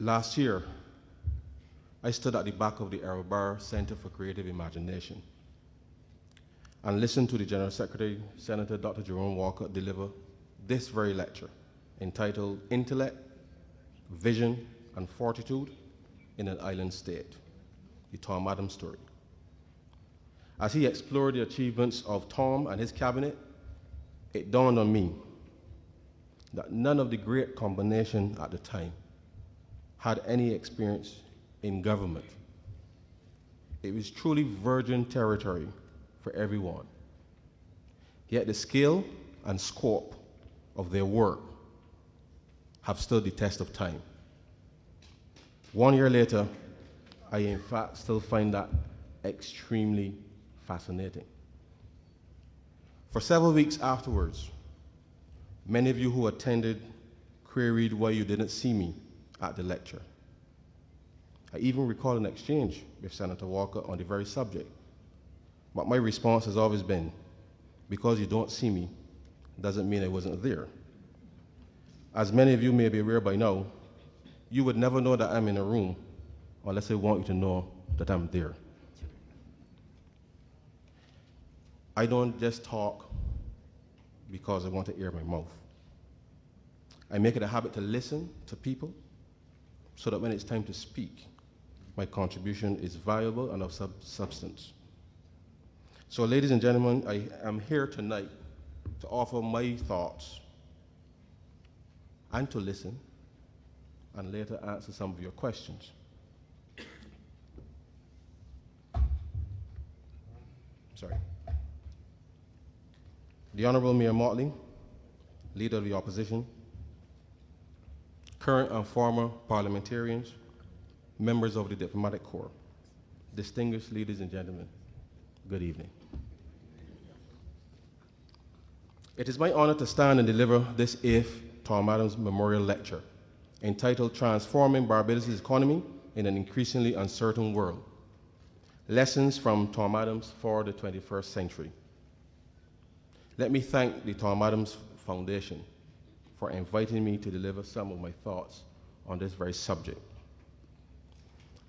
Last year, I stood at the back of the Bar Center for Creative Imagination and listened to the General Secretary, Senator Dr. Jerome Walker, deliver this very lecture entitled Intellect, Vision, and Fortitude in an Island State, the Tom Adams story. As he explored the achievements of Tom and his cabinet, it dawned on me that none of the great combination at the time had any experience in government. It was truly virgin territory for everyone. Yet the scale and scope of their work have stood the test of time. 1 year later, I in fact still find that extremely fascinating. For several weeks afterwards, many of you who attended queried why you didn't see me at the lecture. I even recall an exchange with Senator Walker on the very subject. But my response has always been, because you don't see me, doesn't mean I wasn't there. As many of you may be aware by now, you would never know that I'm in a room unless I want you to know that I'm there. I don't just talk because I want to air my mouth. I make it a habit to listen to people so that when it's time to speak, my contribution is valuable and of substance. So, ladies and gentlemen, I am here tonight to offer my thoughts and to listen and later answer some of your questions. Sorry. The Honorable Mayor Motley, Leader of the Opposition, current and former parliamentarians, members of the Diplomatic Corps, distinguished ladies and gentlemen, good evening. It is my honor to stand and deliver this 8th Tom Adams Memorial Lecture entitled Transforming Barbados' Economy in an Increasingly Uncertain World, Lessons from Tom Adams for the 21st Century. Let me thank the Tom Adams Foundation for inviting me to deliver some of my thoughts on this very subject.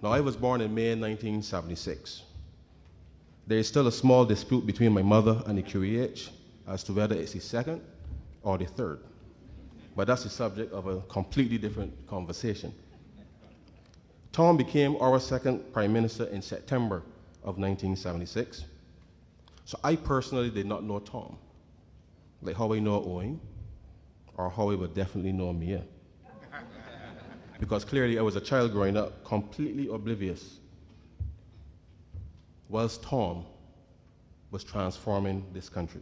Now, I was born in May 1976. There is still a small dispute between my mother and the QEH as to whether it's the second or the third, but that's the subject of a completely different conversation. Tom became our second Prime Minister in September of 1976, so I personally did not know Tom, like how I know Owen, or how I would definitely know Mia. Because clearly I was a child growing up completely oblivious, whilst Tom was transforming this country.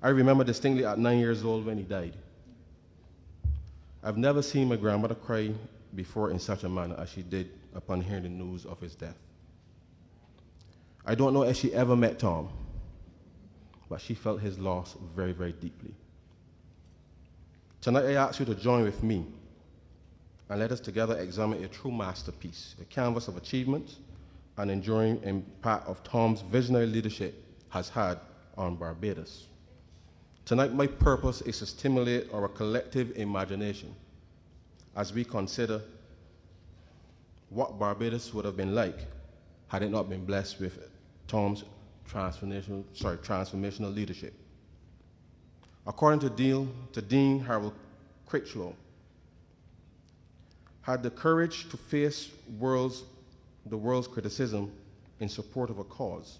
I remember distinctly at 9 years old when he died. I've never seen my grandmother cry before in such a manner as she did upon hearing the news of his death. I don't know if she ever met Tom, but she felt his loss very, very deeply. Tonight I ask you to join with me and let us together examine a true masterpiece, a canvas of achievements and enduring impact of Tom's visionary leadership has had on Barbados. Tonight, my purpose is to stimulate our collective imagination as we consider what Barbados would have been like had it not been blessed with Tom's transformational leadership. According to Dean Harold Critchlow, had the courage to face the world's criticism in support of a cause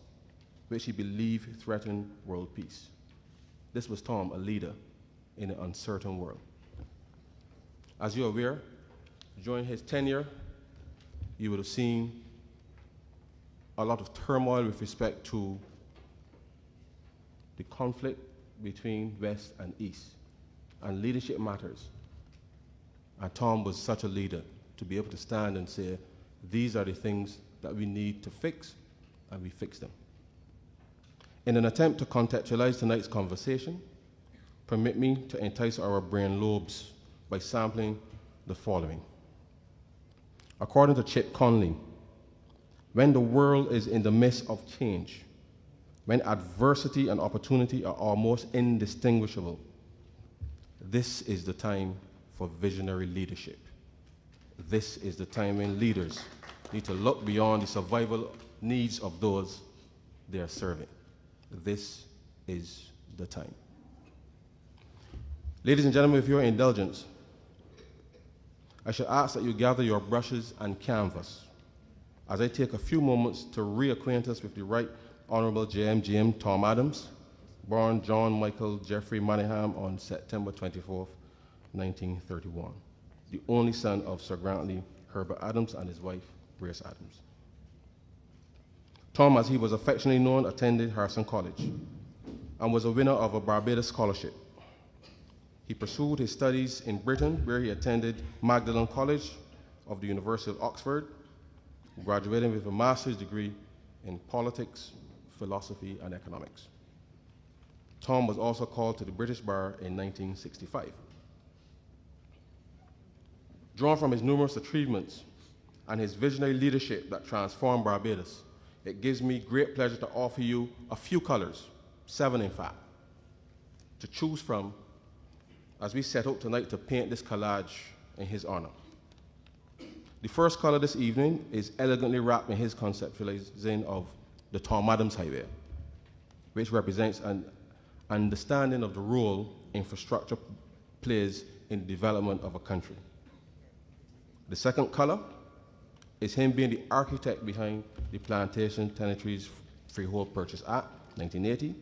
which he believed threatened world peace. This was Tom, a leader in an uncertain world. As you're aware, during his tenure, you would have seen a lot of turmoil with respect to the conflict between West and East, and leadership matters. And Tom was such a leader to be able to stand and say, these are the things that we need to fix, and we fix them. In an attempt to contextualize tonight's conversation, permit me to entice our brain lobes by sampling the following. According to Chip Conley, when the world is in the midst of change, when adversity and opportunity are almost indistinguishable, this is the time for visionary leadership. This is the time when leaders need to look beyond the survival needs of those they are serving. This is the time. Ladies and gentlemen, with your indulgence, I should ask that you gather your brushes and canvas as I take a few moments to reacquaint us with the Right Honorable J.M. Tom Adams, born John Michael Jeffrey Manningham on September 24, 1931, the only son of Sir Grantley Herbert Adams and his wife, Grace Adams. Tom, as he was affectionately known, attended Harrison College and was a winner of a Barbados scholarship. He pursued his studies in Britain, where he attended Magdalen College of the University of Oxford, graduating with a master's degree in politics, philosophy, and economics. Tom was also called to the British Bar in 1965. Drawn from his numerous achievements and his visionary leadership that transformed Barbados, it gives me great pleasure to offer you a few colors, 7 in fact, to choose from as we set out tonight to paint this collage in his honor. The first color this evening is elegantly wrapped in his conceptualizing of the Tom Adams Highway, which represents an understanding of the role infrastructure plays in the development of a country. The second color is him being the architect behind the Plantation Tenantries Freehold Purchase Act, 1980,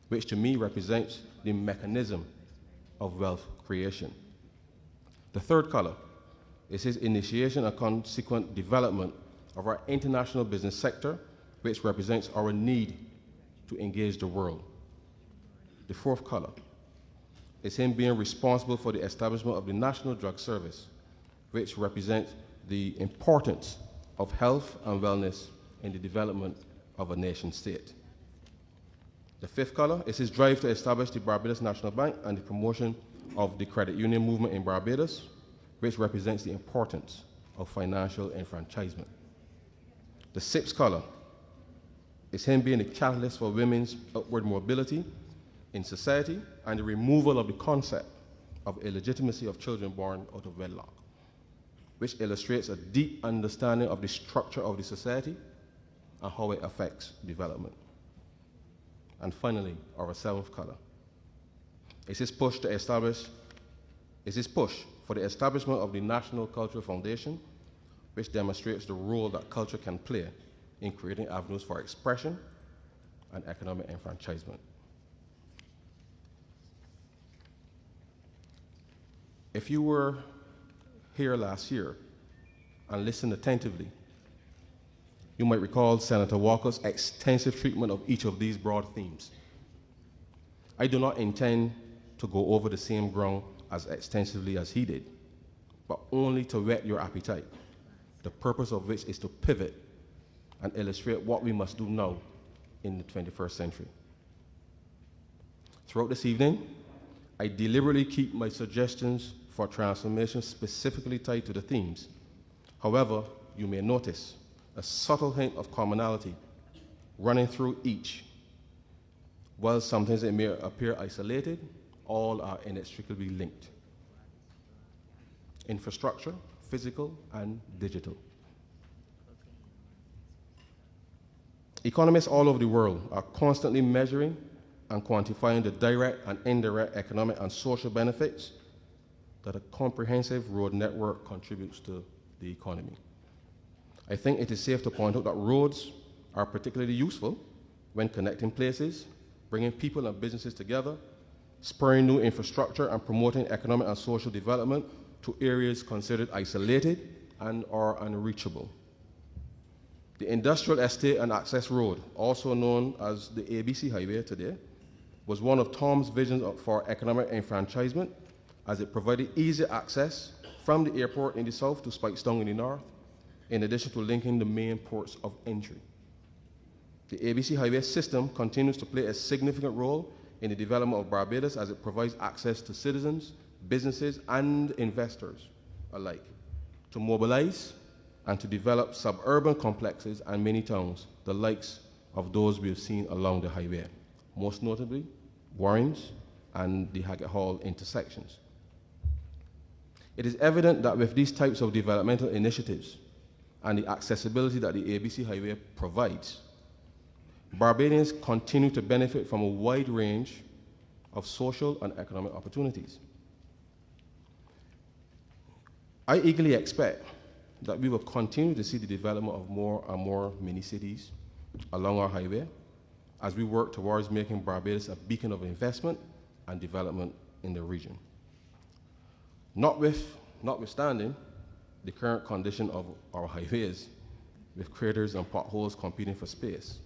which to me represents the mechanism of wealth creation. The third color is his initiation and consequent development of our international business sector, which represents our need to engage the world. The fourth color is him being responsible for the establishment of the National Drug Service, which represents the importance of health and wellness in the development of a nation state. The fifth color is his drive to establish the Barbados National Bank and the promotion of the credit union movement in Barbados, which represents the importance of financial enfranchisement. The sixth color is him being the catalyst for women's upward mobility in society and the removal of the concept of illegitimacy of children born out of wedlock, which illustrates a deep understanding of the structure of the society and how it affects development. And finally, our seventh color is his push for the establishment of the National Cultural Foundation, which demonstrates the role that culture can play in creating avenues for expression and economic enfranchisement. If you were here last year and listened attentively, you might recall Senator Walker's extensive treatment of each of these broad themes. I do not intend to go over the same ground as extensively as he did, but only to whet your appetite, the purpose of which is to pivot and illustrate what we must do now in the 21st century. Throughout this evening, I deliberately keep my suggestions for transformation specifically tied to the themes. However, you may notice a subtle hint of commonality running through each. While sometimes it may appear isolated, all are inextricably linked. Infrastructure, physical and digital. Economists all over the world are constantly measuring and quantifying the direct and indirect economic and social benefits that a comprehensive road network contributes to the economy. I think it is safe to point out that roads are particularly useful when connecting places, bringing people and businesses together, spurring new infrastructure and promoting economic and social development to areas considered isolated and or unreachable. The Industrial Estate and Access Road, also known as the ABC Highway today, was one of Tom's visions for economic enfranchisement, as it provided easy access from the airport in the south to Spikestown in the north, in addition to linking the main ports of entry. The ABC Highway system continues to play a significant role in the development of Barbados, as it provides access to citizens, businesses, and investors alike to mobilize and to develop suburban complexes and mini towns, the likes of those we have seen along the highway, most notably Warrens and the Haggett Hall intersections. It is evident that with these types of developmental initiatives and the accessibility that the ABC Highway provides, Barbadians continue to benefit from a wide range of social and economic opportunities. I eagerly expect that we will continue to see the development of more and more mini-cities along our highway as we work towards making Barbados a beacon of investment and development in the region. Notwithstanding the current condition of our highways, with craters and potholes competing for space,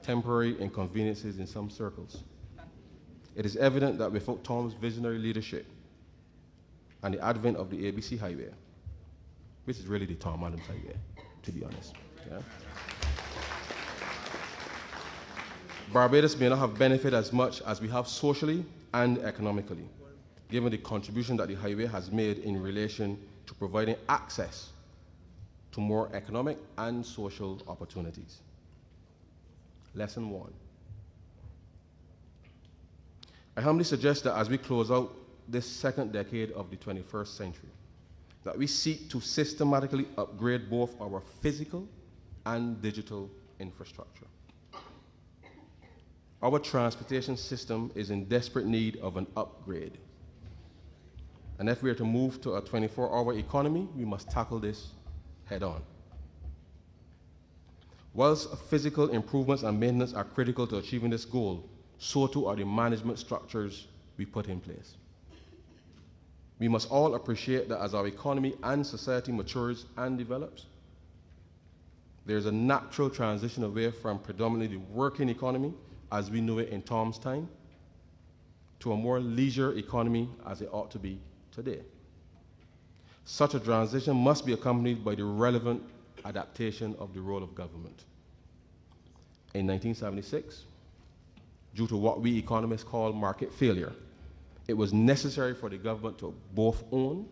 temporary inconveniences in some circles, it is evident that without Tom's visionary leadership and the advent of the ABC Highway, which is really the Tom Adams Highway, to be honest, yeah? Barbados may not have benefited as much as we have socially and economically, given the contribution that the highway has made in relation to providing access to more economic and social opportunities. Lesson 1. I humbly suggest that as we close out this second decade of the 21st century, that we seek to systematically upgrade both our physical and digital infrastructure. Our transportation system is in desperate need of an upgrade. And if we are to move to a 24-hour economy, we must tackle this head on. Whilst physical improvements and maintenance are critical to achieving this goal, so too are the management structures we put in place. We must all appreciate that as our economy and society matures and develops, there's a natural transition away from predominantly the working economy as we knew it in Tom's time, to a more leisure economy as it ought to be today. Such a transition must be accompanied by the relevant adaptation of the role of government. In 1976, due to what we economists call market failure, it was necessary for the government to both own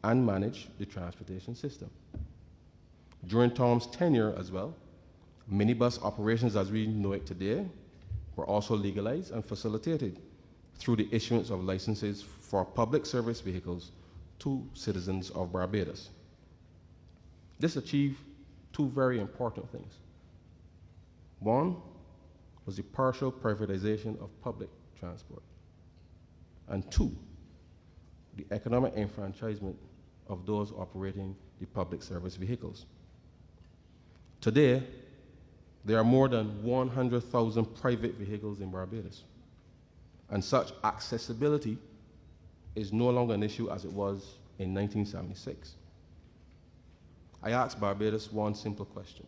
and manage the transportation system. During Tom's tenure as well, minibus operations as we know it today were also legalized and facilitated through the issuance of licenses for public service vehicles to citizens of Barbados. This achieved two very important things. One was the partial privatization of public transport, and two, the economic enfranchisement of those operating the public service vehicles. Today, there are more than 100,000 private vehicles in Barbados, and such accessibility is no longer an issue as it was in 1976. I asked Barbados one simple question: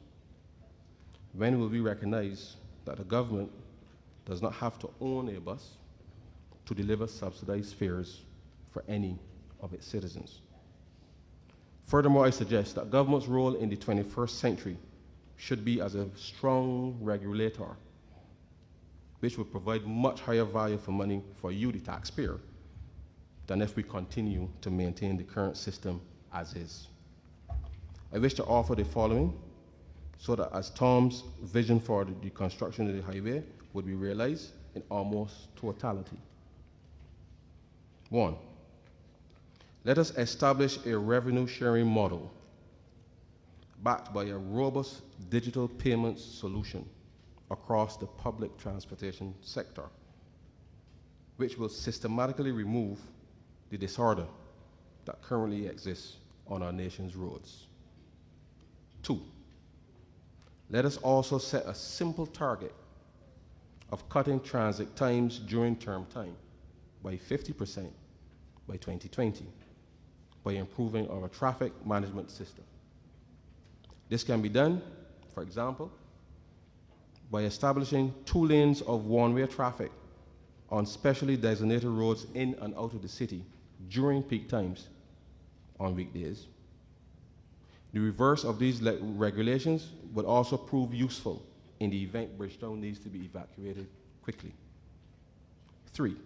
when will we recognize that the government does not have to own a bus to deliver subsidized fares for any of its citizens? Furthermore, I suggest that government's role in the 21st century should be as a strong regulator, which would provide much higher value for money for you, the taxpayer, than if we continue to maintain the current system as is. I wish to offer the following so that as Tom's vision for the construction of the highway would be realized in almost totality. 1, let us establish a revenue sharing model backed by a robust digital payments solution across the public transportation sector, which will systematically remove the disorder that currently exists on our nation's roads. 2, let us also set a simple target of cutting transit times during term time by 50% by 2020 by improving our traffic management system. This can be done, for example, by establishing 2 lanes of one-way traffic on specially designated roads in and out of the city during peak times on weekdays. The reverse of these regulations would also prove useful in the event Bridgetown needs to be evacuated quickly. 3,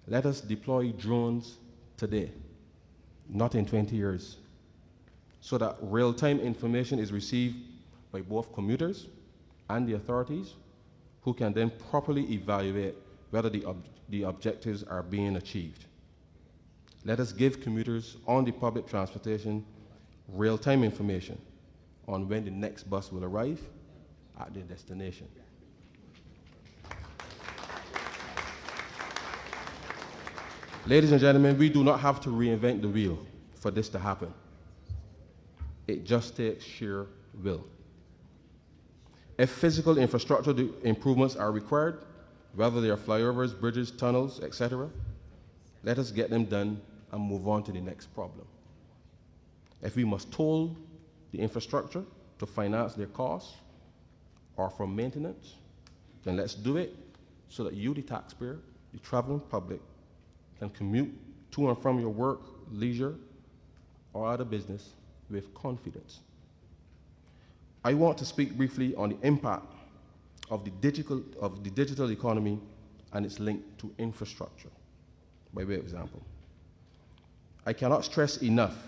let us deploy drones today, not in 20 years, so that real-time information is received by both commuters and the authorities, who can then properly evaluate whether the objectives are being achieved. Let us give commuters on the public transportation real-time information on when the next bus will arrive at their destination. Ladies and gentlemen, we do not have to reinvent the wheel for this to happen. It just takes sheer will. If physical infrastructure improvements are required, whether they are flyovers, bridges, tunnels, etc., let us get them done and move on to the next problem. If we must toll the infrastructure to finance their costs or for maintenance, then let's do it so that you, the taxpayer, the traveling public, can commute to and from your work, leisure, or other business with confidence. I want to speak briefly on the impact of the digital economy and its link to infrastructure, by way of example. I cannot stress enough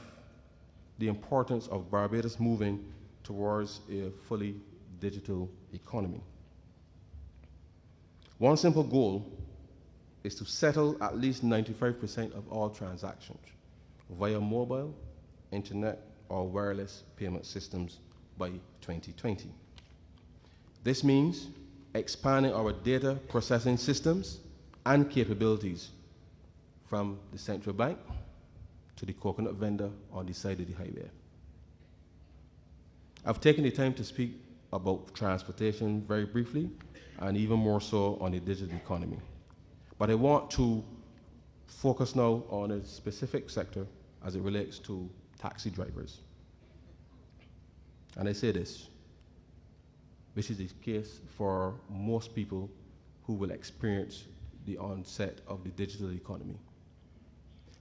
the importance of Barbados moving towards a fully digital economy. One simple goal is to settle at least 95% of all transactions via mobile, internet, or wireless payment systems by 2020. This means expanding our data processing systems and capabilities from the central bank to the coconut vendor on the side of the highway. I've taken the time to speak about transportation very briefly, and even more so on the digital economy. But I want to focus now on a specific sector as it relates to taxi drivers. And I say this, which is the case for most people who will experience the onset of the digital economy.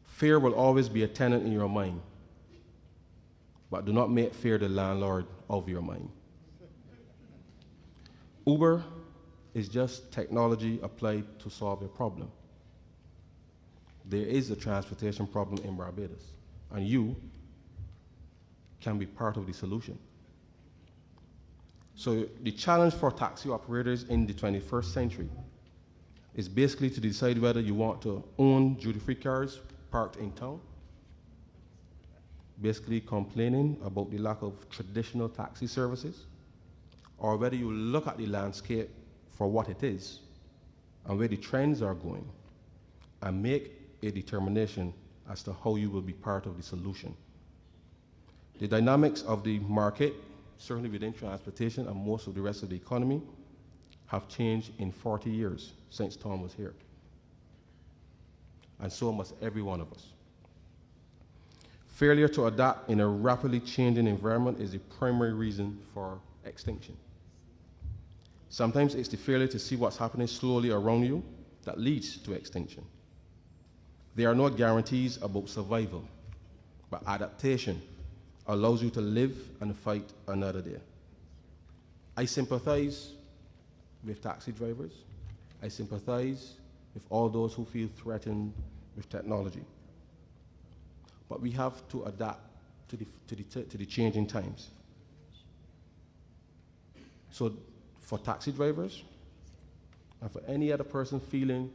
Fear will always be a tenant in your mind, but do not make fear the landlord of your mind. Uber is just technology applied to solve a problem. There is a transportation problem in Barbados, and you can be part of the solution. So the challenge for taxi operators in the 21st century is basically to decide whether you want to own duty-free cars parked in town, basically complaining about the lack of traditional taxi services, or whether you look at the landscape for what it is and where the trends are going and make a determination as to how you will be part of the solution. The dynamics of the market, certainly within transportation and most of the rest of the economy, have changed in 40 years since Tom was here. And so must every one of us. Failure to adapt in a rapidly changing environment is the primary reason for extinction. Sometimes it's the failure to see what's happening slowly around you that leads to extinction. There are no guarantees about survival, but adaptation allows you to live and fight another day. I sympathize with taxi drivers. I sympathize with all those who feel threatened with technology. But we have to adapt to the changing times. So for taxi drivers, and for any other person feeling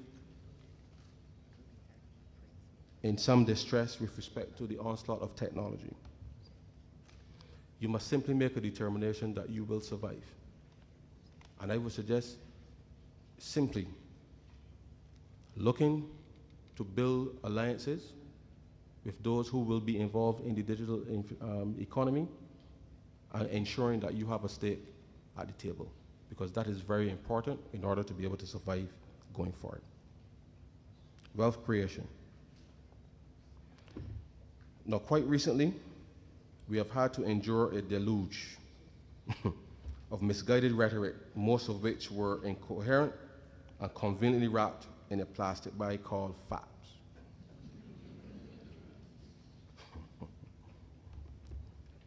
in some distress with respect to the onslaught of technology, you must simply make a determination that you will survive. And I would suggest simply looking to build alliances with those who will be involved in the digital economy and ensuring that you have a stake at the table, because that is very important in order to be able to survive going forward. Wealth creation. Now, quite recently, we have had to endure a deluge of misguided rhetoric, most of which were incoherent and conveniently wrapped in a plastic bag called facts.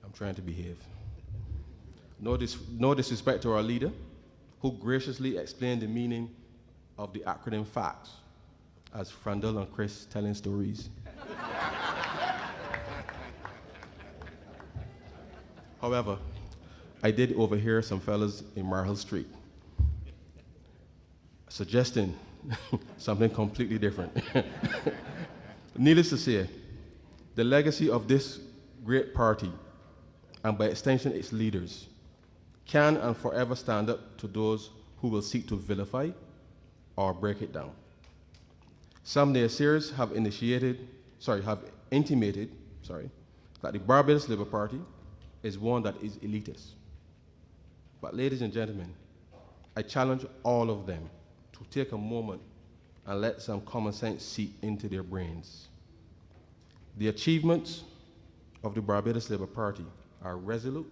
I'm trying to behave. No disrespect to our leader, who graciously explained the meaning of the acronym FACTS as Frandel and Chris telling stories. However, I did overhear some fellas in Marhill Street suggesting something completely different. Needless to say, the legacy of this great party, and by extension its leaders, can and forever stand up to those who will seek to vilify or break it down. Some naysayers have intimated that the Barbados Labour Party is one that is elitist. But ladies and gentlemen, I challenge all of them to take a moment and let some common sense seep into their brains. The achievements of the Barbados Labour Party are resolute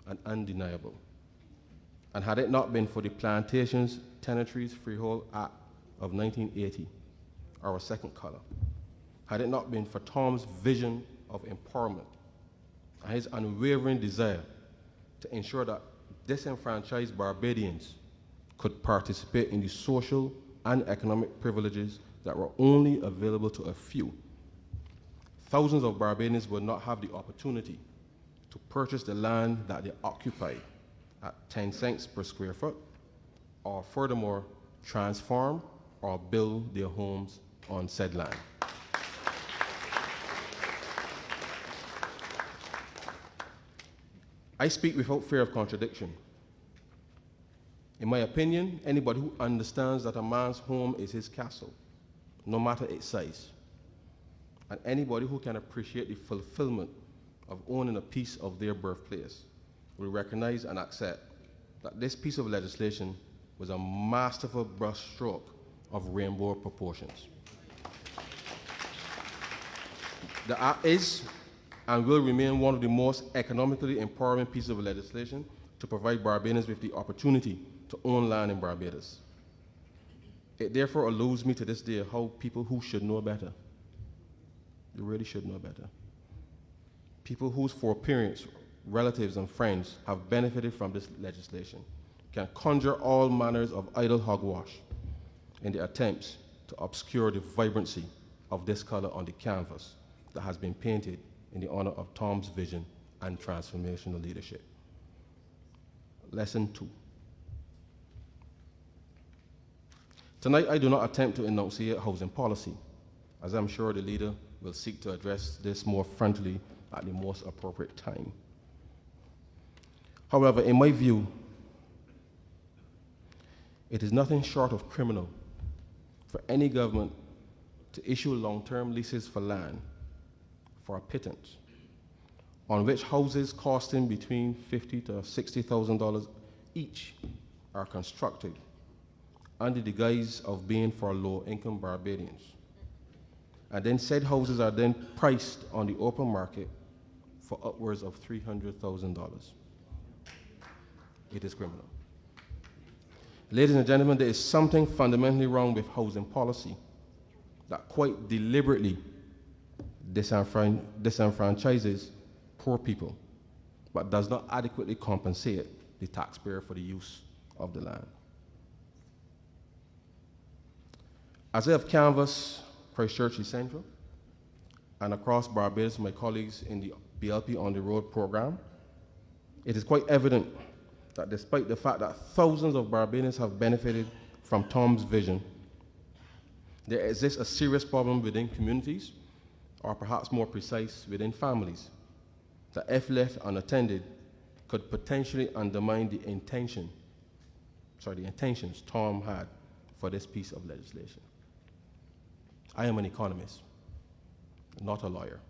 and undeniable. And had it not been for the Plantations Tenantries Freehold Act of 1980, our second color, had it not been for Tom's vision of empowerment and his unwavering desire to ensure that disenfranchised Barbadians could participate in the social and economic privileges that were only available to a few, thousands of Barbadians would not have the opportunity to purchase the land that they occupy at 10 cents per square foot, or furthermore, transform or build their homes on said land. I speak without fear of contradiction. In my opinion, anybody who understands that a man's home is his castle, no matter its size, and anybody who can appreciate the fulfillment of owning a piece of their birthplace will recognize and accept that this piece of legislation was a masterful brushstroke of rainbow proportions. The act is and will remain one of the most economically empowering pieces of legislation to provide Barbadians with the opportunity to own land in Barbados. It therefore alludes me to this day how people who should know better, they really should know better, people whose foreparents, relatives, and friends have benefited from this legislation can conjure all manners of idle hogwash in their attempts to obscure the vibrancy of this color on the canvas that has been painted in the honor of Tom's vision and transformational leadership. Lesson 2. Tonight, I do not attempt to enunciate housing policy, as I'm sure the leader will seek to address this more frontally at the most appropriate time. However, in my view, it is nothing short of criminal for any government to issue long-term leases for land for a pittance, on which houses costing between $50,000 to $60,000 each are constructed under the guise of being for low-income Barbadians. And then said houses are then priced on the open market for upwards of $300,000. It is criminal. Ladies and gentlemen, there is something fundamentally wrong with housing policy that quite deliberately disenfranchises poor people, but does not adequately compensate the taxpayer for the use of the land. As I have canvassed Christchurch East Central and across Barbados, my colleagues in the BLP On the Road program, it is quite evident that despite the fact that thousands of Barbadians have benefited from Tom's vision, there exists a serious problem within communities, or perhaps more precise, within families, that if left unattended, could potentially undermine the intentions Tom had for this piece of legislation. I am an economist, not a lawyer.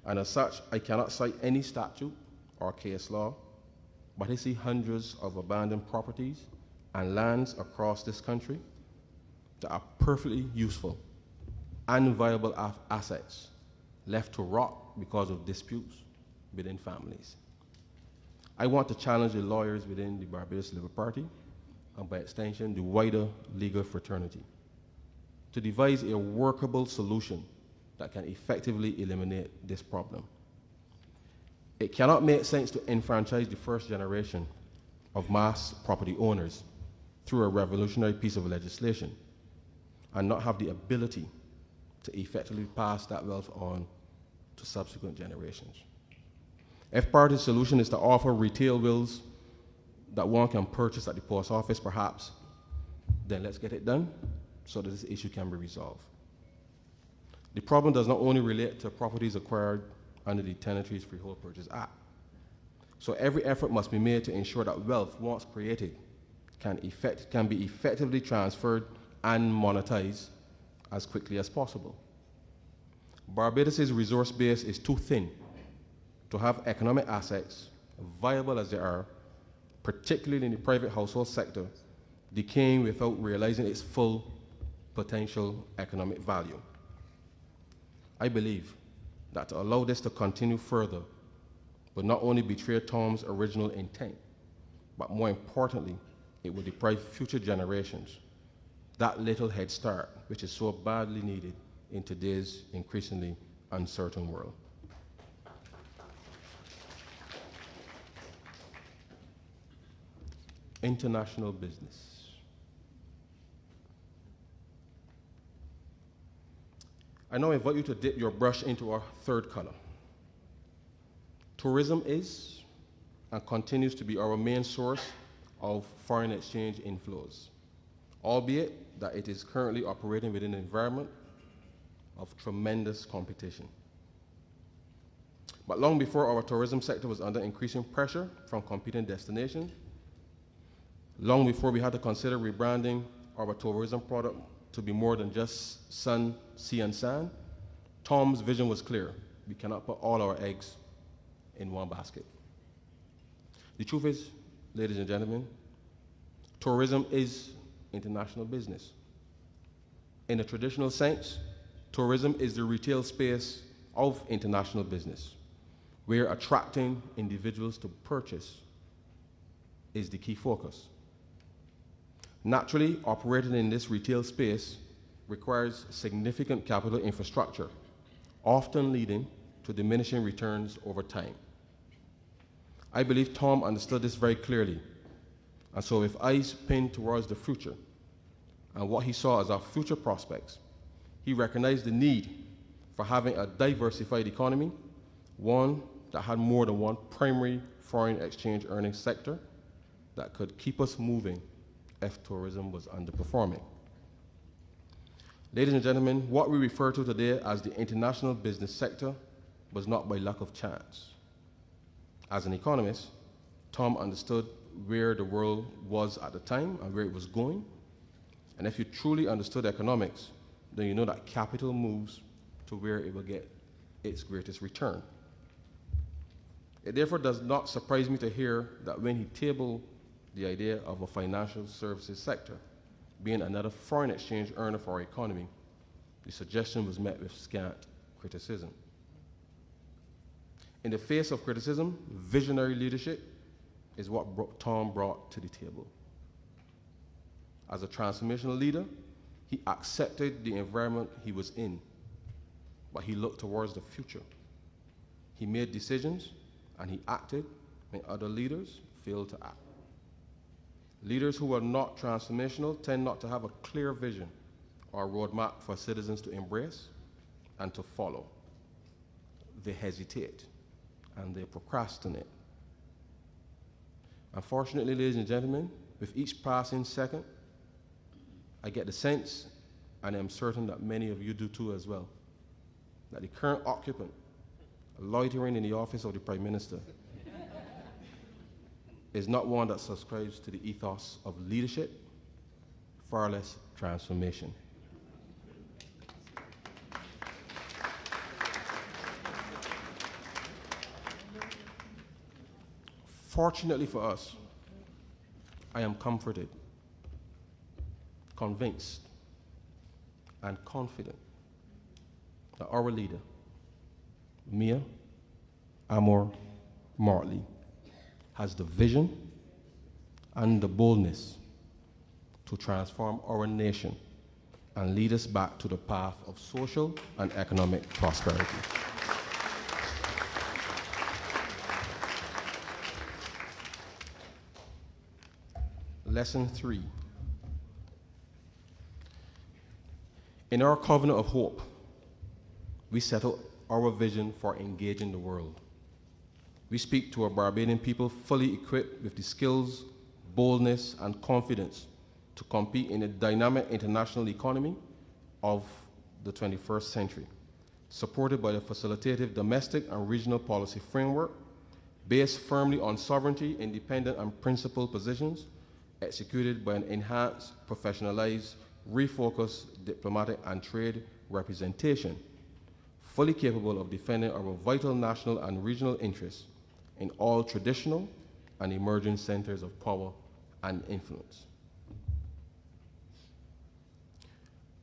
And as such, I cannot cite any statute or case law, but I see hundreds of abandoned properties and lands across this country that are perfectly useful and viable assets left to rot because of disputes within families. I want to challenge the lawyers within the Barbados Labour Party, and by extension, the wider legal fraternity, to devise a workable solution that can effectively eliminate this problem. It cannot make sense to enfranchise the first generation of mass property owners through a revolutionary piece of legislation and not have the ability to effectively pass that wealth on to subsequent generations. If part of the solution is to offer retail wills that one can purchase at the post office, perhaps, then let's get it done so that this issue can be resolved. The problem does not only relate to properties acquired under the Tenantries Freehold Purchase Act. So every effort must be made to ensure that wealth, once created, can be effectively transferred and monetized as quickly as possible. Barbados' resource base is too thin to have economic assets, viable as they are, particularly in the private household sector, decaying without realizing its full potential economic value. I believe that to allow this to continue further would not only betray Tom's original intent, but more importantly, it would deprive future generations that little head start which is so badly needed in today's increasingly uncertain world. International business. I now invite you to dip your brush into our third color. Tourism is and continues to be our main source of foreign exchange inflows, albeit that it is currently operating within an environment of tremendous competition. But long before our tourism sector was under increasing pressure from competing destinations, long before we had to consider rebranding our tourism product to be more than just sun, sea, and sand, Tom's vision was clear. We cannot put all our eggs in one basket. The truth is, ladies and gentlemen, tourism is international business. In a traditional sense, tourism is the retail space of international business, where attracting individuals to purchase is the key focus. Naturally, operating in this retail space requires significant capital infrastructure, often leading to diminishing returns over time. I believe Tom understood this very clearly, and so with eyes pinned towards the future and what he saw as our future prospects, he recognized the need for having a diversified economy, one that had more than one primary foreign exchange earning sector that could keep us moving if tourism was underperforming. Ladies and gentlemen, what we refer to today as the international business sector was not by luck of chance. As an economist, Tom understood where the world was at the time and where it was going. And if you truly understood economics, then you know that capital moves to where it will get its greatest return. It therefore does not surprise me to hear that when he tabled the idea of a financial services sector being another foreign exchange earner for our economy, the suggestion was met with scant criticism. In the face of criticism, visionary leadership is what Tom brought to the table. As a transformational leader, he accepted the environment he was in, but he looked towards the future. He made decisions and he acted when other leaders failed to act. Leaders who are not transformational tend not to have a clear vision or a roadmap for citizens to embrace and to follow. They hesitate and they procrastinate. Unfortunately, ladies and gentlemen, with each passing second, I get the sense, and I'm certain that many of you do too as well, that the current occupant, loitering in the office of the Prime Minister, is not one that subscribes to the ethos of leadership, far less transformation. Fortunately for us, I am comforted, convinced, and confident that our leader, Mia Amor Mortley, has the vision and the boldness to transform our nation and lead us back to the path of social and economic prosperity. Lesson 3. In our covenant of hope, we set out our vision for engaging the world. We speak to a Barbadian people fully equipped with the skills, boldness, and confidence to compete in a dynamic international economy of the 21st century. supported by the facilitative domestic and regional policy framework, based firmly on sovereignty, independent and principled positions, executed by an enhanced, professionalized, refocused diplomatic and trade representation, fully capable of defending our vital national and regional interests in all traditional and emerging centers of power and influence.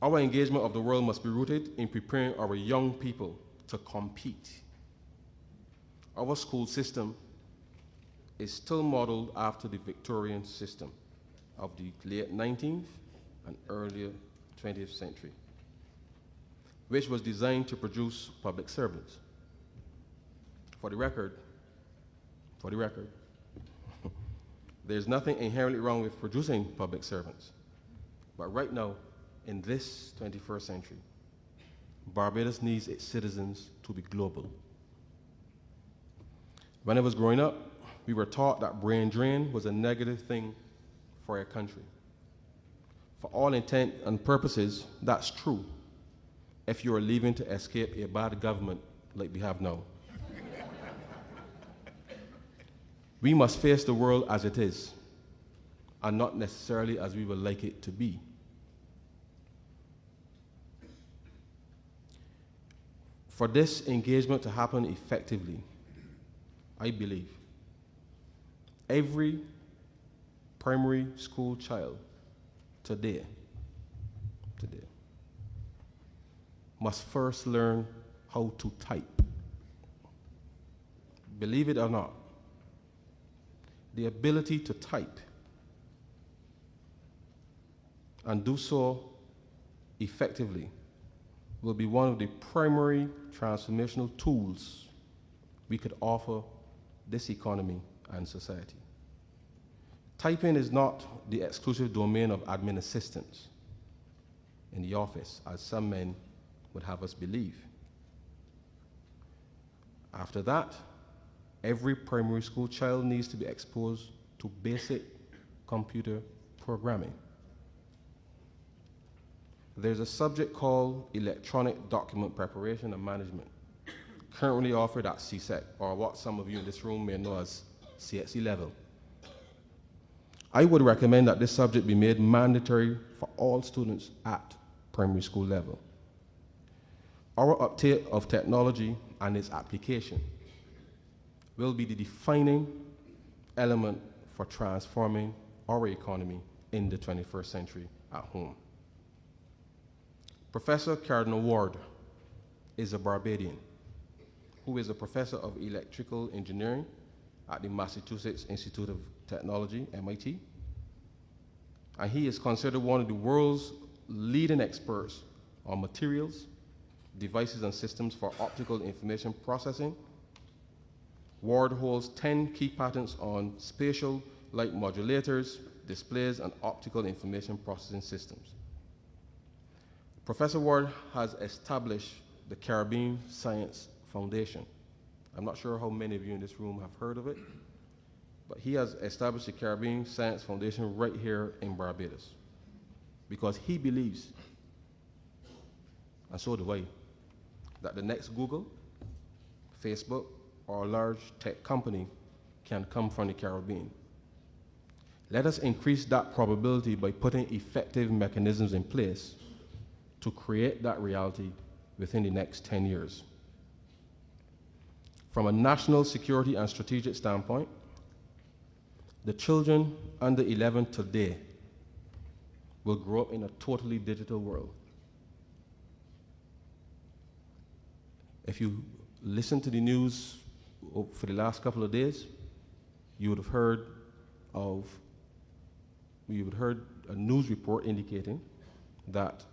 Our engagement of the world must be rooted in preparing our young people to compete. Our school system is still modeled after the Victorian system of the late 19th and earlier 20th century, which was designed to produce public servants. For the record, there's nothing inherently wrong with producing public servants. But right now, in this 21st century, Barbados needs its citizens to be global. When I was growing up, we were taught that brain drain was a negative thing for a country. For all intent and purposes, that's true if you are leaving to escape a bad government like we have now. We must face the world as it is, and not necessarily as we would like it to be. For this engagement to happen effectively, I believe every primary school child today must first learn how to type. Believe it or not, the ability to type and do so effectively will be one of the primary transformational tools we could offer this economy and society. Typing is not the exclusive domain of admin assistants in the office, as some men would have us believe. After that, every primary school child needs to be exposed to basic computer programming. There's a subject called electronic document preparation and management, currently offered at CSEC, or what some of you in this room may know as CXE level. I would recommend that this subject be made mandatory for all students at primary school level. Our uptake of technology and its application will be the defining element for transforming our economy in the 21st century at home. Professor Cardinal Ward is a Barbadian who is a professor of electrical engineering at the Massachusetts Institute of Technology, MIT. And he is considered one of the world's leading experts on materials, devices, and systems for optical information processing. Ward holds 10 key patents on spatial light modulators, displays, and optical information processing systems. Professor Ward has established the Caribbean Science Foundation. I'm not sure how many of you in this room have heard of it, but he has established the Caribbean Science Foundation right here in Barbados because he believes, and so do I, that the next Google, Facebook, or a large tech company can come from the Caribbean. Let us increase that probability by putting effective mechanisms in place to create that reality within the next 10 years. From a national security and strategic standpoint, the children under 11 today will grow up in a totally digital world. If you listen to the news for the last couple of days, you would have heard a news report indicating that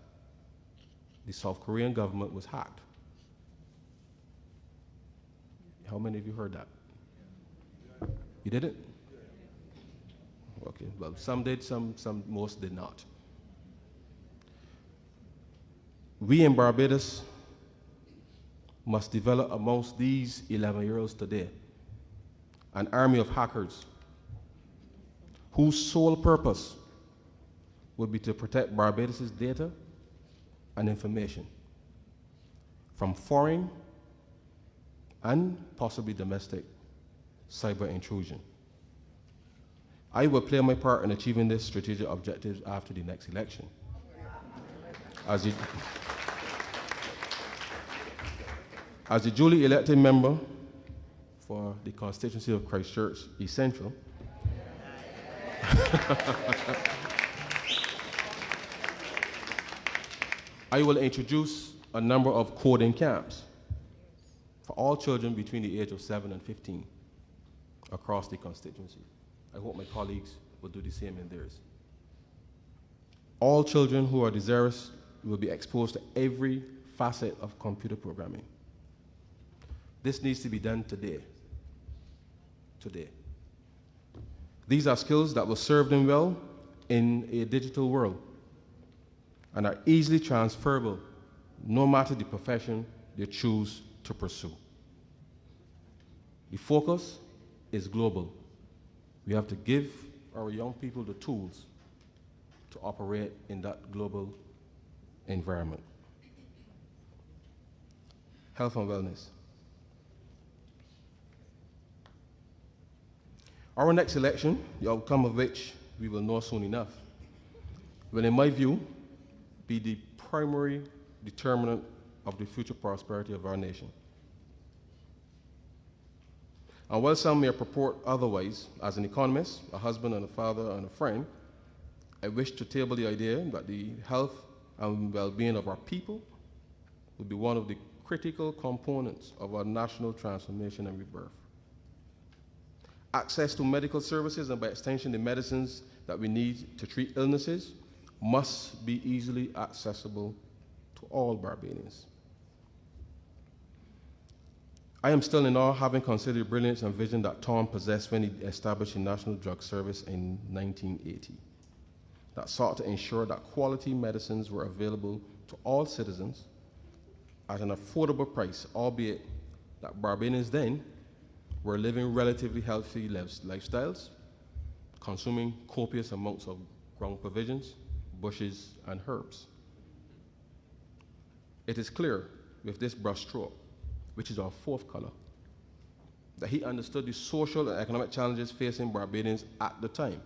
the South Korean government was hacked. How many of you heard that? You didn't? Okay, well, some did, most did not. We in Barbados must develop amongst these 11-year-olds today an army of hackers whose sole purpose would be to protect Barbados' data and information. from foreign and possibly domestic cyber intrusion. I will play my part in achieving this strategic objectives after the next election. As the duly elected member for the constituency of Christchurch East Central, I will introduce a number of coding camps for all children between the age of 7 and 15 across the constituency. I hope my colleagues will do the same in theirs. All children who are desirous will be exposed to every facet of computer programming. This needs to be done today. Today. These are skills that will serve them well in a digital world and are easily transferable no matter the profession they choose to pursue. The focus is global. We have to give our young people the tools to operate in that global environment. Health and wellness. Our next election, the outcome of which we will know soon enough, will, in my view, be the primary determinant of the future prosperity of our nation. And while some may purport otherwise, as an economist, a husband and a father and a friend, I wish to table the idea that the health and well-being of our people will be one of the critical components of our national transformation and rebirth. Access to medical services, and by extension the medicines that we need to treat illnesses, must be easily accessible to all Barbadians. I am still in awe, having considered the brilliance and vision that Tom possessed when he established the National Drug Service in 1980, that sought to ensure that quality medicines were available to all citizens at an affordable price, albeit that Barbadians then were living relatively healthy lifestyles, consuming copious amounts of ground provisions, bushes, and herbs. It is clear with this brushstroke, which is our fourth color, that he understood the social and economic challenges facing Barbadians at the time,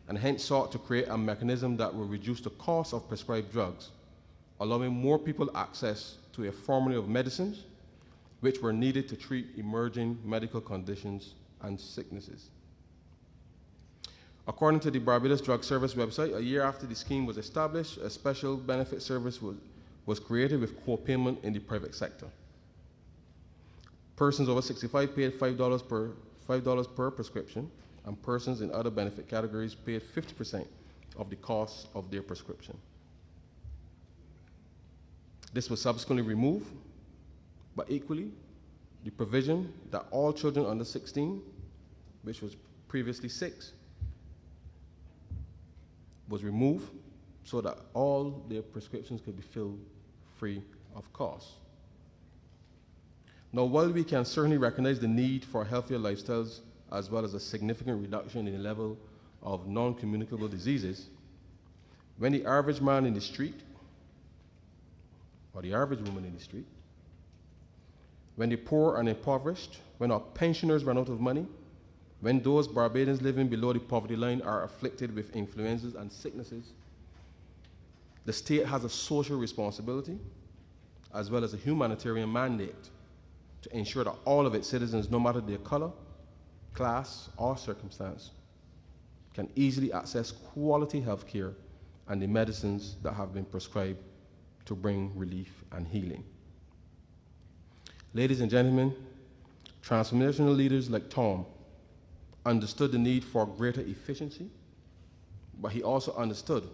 and hence sought to create a mechanism that will reduce the cost of prescribed drugs, allowing more people access to a formula of medicines which were needed to treat emerging medical conditions and sicknesses. According to the Barbados Drug Service website, a year after the scheme was established, a special benefit service was created with co-payment in the private sector. Persons over 65 paid $5 per prescription, and persons in other benefit categories paid 50% of the cost of their prescription. This was subsequently removed, but equally, the provision that all children under 16, which was previously 6, was removed so that all their prescriptions could be filled free of cost. Now, while we can certainly recognize the need for healthier lifestyles as well as a significant reduction in the level of non-communicable diseases, when the average man in the street, or the average woman in the street, when the poor and impoverished, when our pensioners run out of money, when those Barbadians living below the poverty line are afflicted with influenzas and sicknesses, the state has a social responsibility as well as a humanitarian mandate to ensure that all of its citizens, no matter their color, class, or circumstance, can easily access quality health care and the medicines that have been prescribed to bring relief and healing. Ladies and gentlemen, transformational leaders like Tom understood the need for greater efficiency, but he also understood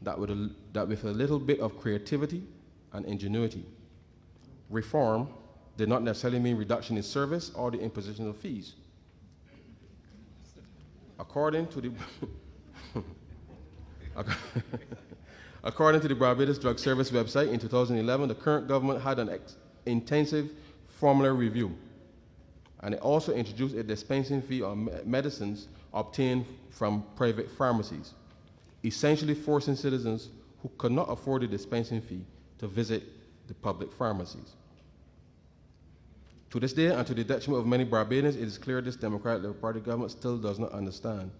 that with a little bit of creativity and ingenuity, reform did not necessarily mean reduction in service or the imposition of fees. According to the According to the Barbados Drug Service website, in 2011, the current government had an intensive formula review, and it also introduced a dispensing fee on medicines obtained from private pharmacies, essentially forcing citizens who could not afford the dispensing fee to visit the public pharmacies. To this day, and to the detriment of many Barbadians, it is clear this Democratic Labour Party government still does not understand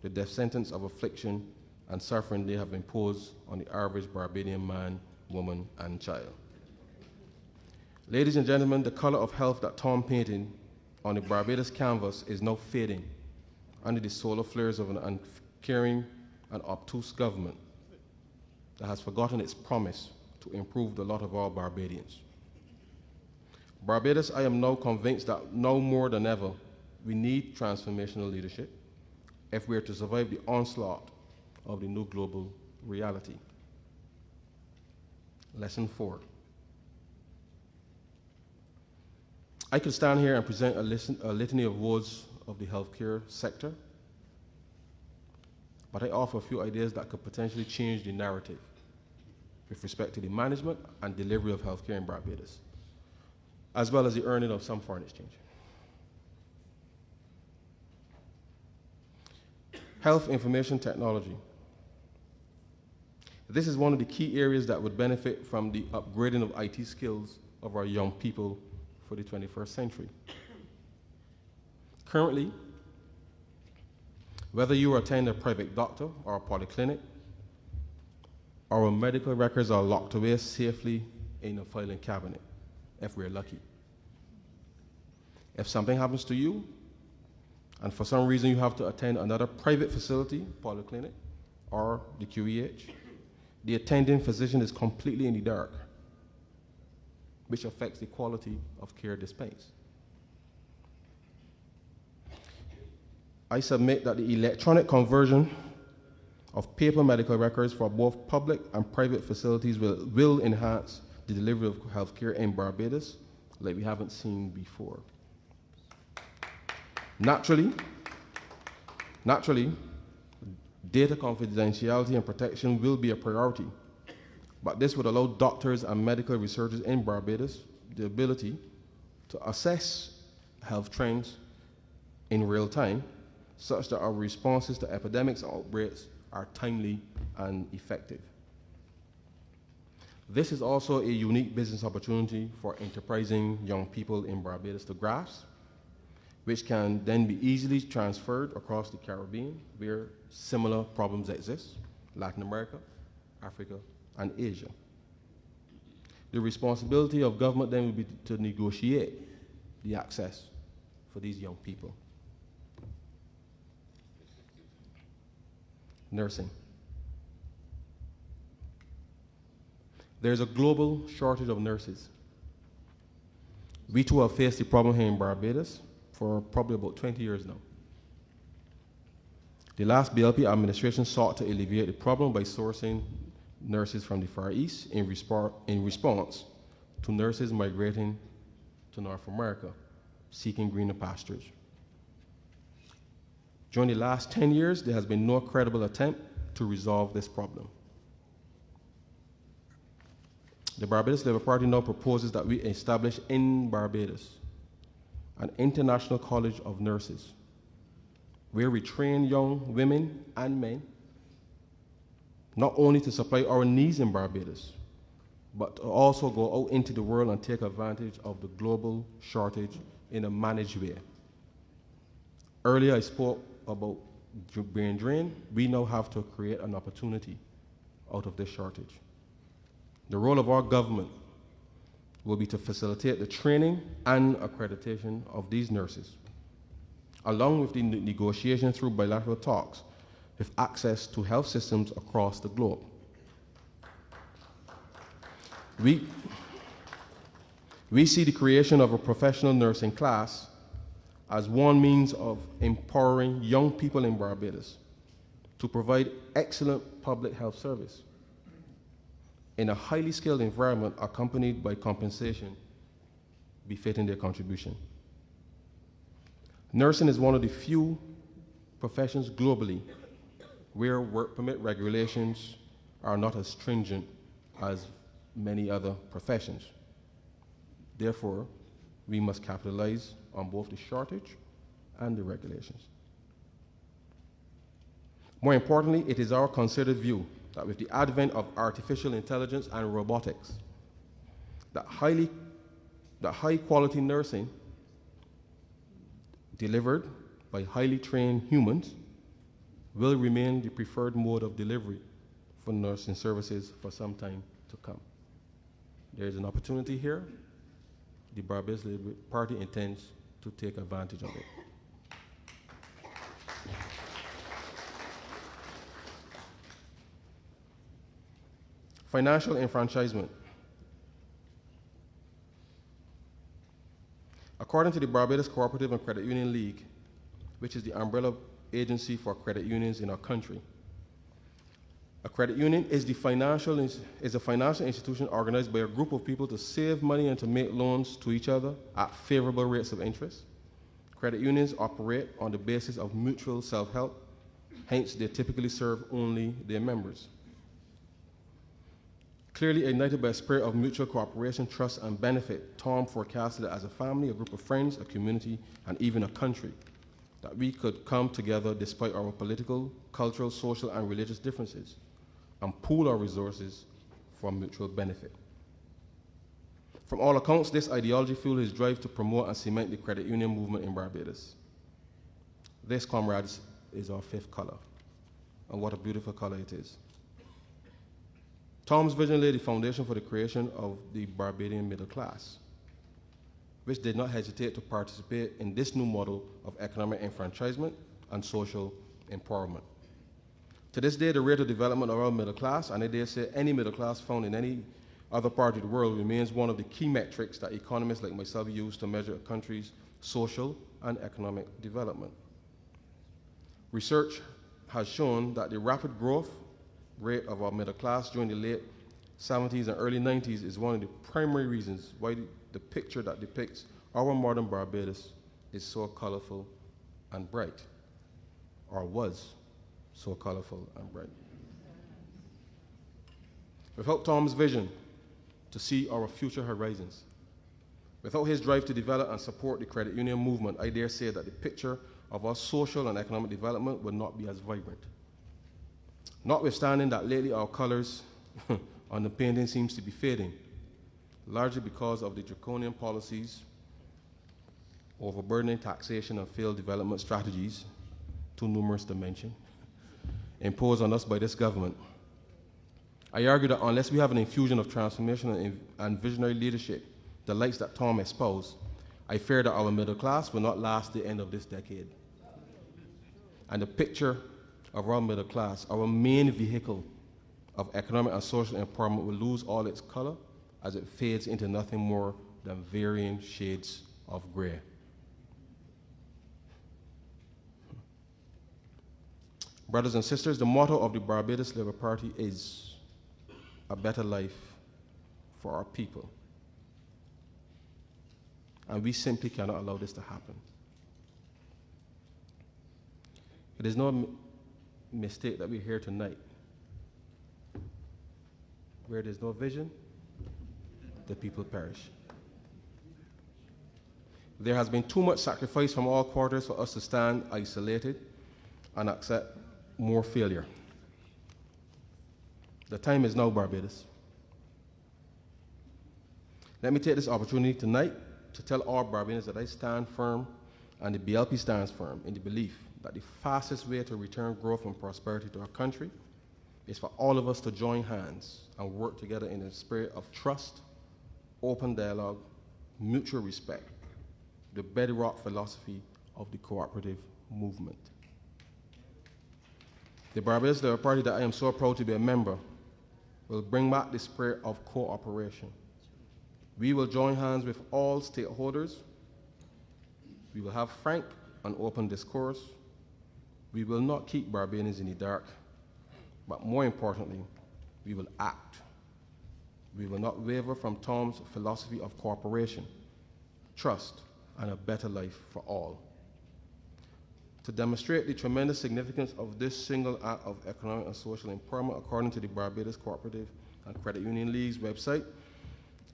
the death sentence of affliction and suffering they have imposed on the average Barbadian man, woman, and child. Ladies and gentlemen, the color of health that Tom painted on the Barbados canvas is now fading under the solar flares of an uncaring and obtuse government that has forgotten its promise to improve the lot of all Barbadians. Barbados, I am now convinced that now more than ever, we need transformational leadership if we are to survive the onslaught of the new global reality. Lesson 4. I could stand here and present a litany of woes of the healthcare sector, but I offer a few ideas that could potentially change the narrative with respect to the management and delivery of healthcare in Barbados, as well as the earning of some foreign exchange. Health information technology. This is one of the key areas that would benefit from the upgrading of IT skills of our young people for the 21st century. Currently, whether you attend a private doctor or a polyclinic, our medical records are locked away safely in a filing cabinet, if we're lucky. If something happens to you, and for some reason you have to attend another private facility, polyclinic, or the QEH, the attending physician is completely in the dark, which affects the quality of care dispensed. I submit that the electronic conversion of paper medical records for both public and private facilities will enhance the delivery of healthcare in Barbados like we haven't seen before. Naturally, data confidentiality and protection will be a priority, but this would allow doctors and medical researchers in Barbados the ability to assess health trends in real time, such that our responses to epidemics and outbreaks are timely and effective. This is also a unique business opportunity for enterprising young people in Barbados to grasp, which can then be easily transferred across the Caribbean, where similar problems exist, Latin America, Africa, and Asia. The responsibility of government then will be to negotiate the access for these young people. Nursing. There's a global shortage of nurses. We too have faced the problem here in Barbados for probably about 20 years now. The last BLP administration sought to alleviate the problem by sourcing nurses from the Far East in response to nurses migrating to North America, seeking greener pastures. During the last 10 years, there has been no credible attempt to resolve this problem. The Barbados Labour Party now proposes that we establish in Barbados an international college of nurses, where we train young women and men not only to supply our needs in Barbados, but to also go out into the world and take advantage of the global shortage in a managed way. Earlier I spoke about brain drain. We now have to create an opportunity out of this shortage. The role of our government will be to facilitate the training and accreditation of these nurses, along with the negotiation through bilateral talks with access to health systems across the globe. We see the creation of a professional nursing class as one means of empowering young people in Barbados to provide excellent public health service in a highly skilled environment accompanied by compensation befitting their contribution. Nursing is one of the few professions globally where work permit regulations are not as stringent as many other professions. Therefore, we must capitalize on both the shortage and the regulations. More importantly, it is our considered view that with the advent of artificial intelligence and robotics, that high quality nursing delivered by highly trained humans will remain the preferred mode of delivery for nursing services for some time to come. There is an opportunity here. The Barbados Labour Party intends to take advantage of it. Financial enfranchisement. According to the Barbados Cooperative and Credit Union League, which is the umbrella agency for credit unions in our country, a credit union is a financial institution organized by a group of people to save money and to make loans to each other at favorable rates of interest. Credit unions operate on the basis of mutual self-help, hence they typically serve only their members. Clearly ignited by a spirit of mutual cooperation, trust, and benefit, Tom forecasted that as a family, a group of friends, a community, and even a country, that we could come together despite our political, cultural, social, and religious differences, and pool our resources for mutual benefit. From all accounts, this ideology fueled his drive to promote and cement the credit union movement in Barbados. This, comrades, is our fifth color, and what a beautiful color it is. Tom's vision laid the foundation for the creation of the Barbadian middle class, which did not hesitate to participate in this new model of economic enfranchisement and social empowerment. To this day, the rate of development of our middle class, and I dare say any middle class found in any other part of the world, remains one of the key metrics that economists like myself use to measure a country's social and economic development. Research has shown that the rapid growth rate of our middle class during the late 70s and early 90s is one of the primary reasons why the picture that depicts our modern Barbados is so colorful and bright, or was so colorful and bright. Without Tom's vision to see our future horizons, without his drive to develop and support the credit union movement, I dare say that the picture of our social and economic development would not be as vibrant. Notwithstanding that lately our colors on the painting seems to be fading, largely because of the draconian policies, overburdening taxation and failed development strategies, too numerous to mention, imposed on us by this government. I argue that unless we have an infusion of transformation and visionary leadership, the likes that Tom espoused, I fear that our middle class will not last the end of this decade. And the picture of our middle class, our main vehicle of economic and social empowerment, will lose all its color as it fades into nothing more than varying shades of gray. Brothers and sisters, the motto of the Barbados Labour Party is a better life for our people. And we simply cannot allow this to happen. It is no mistake that we're here tonight. Where there's no vision, the people perish. There has been too much sacrifice from all quarters for us to stand isolated and accept more failure. The time is now, Barbados. Let me take this opportunity tonight to tell all Barbadians that I stand firm and the BLP stands firm in the belief that the fastest way to return growth and prosperity to our country is for all of us to join hands and work together in a spirit of trust, open dialogue, mutual respect, the bedrock philosophy of the cooperative movement. The Barbados Labour Party that I am so proud to be a member will bring back the spirit of cooperation. We will join hands with all stakeholders. We will have frank and open discourse. We will not keep Barbadians in the dark, but more importantly, we will act. We will not waver from Tom's philosophy of cooperation, trust, and a better life for all. To demonstrate the tremendous significance of this single act of economic and social empowerment, according to the Barbados Cooperative and Credit Union League's website,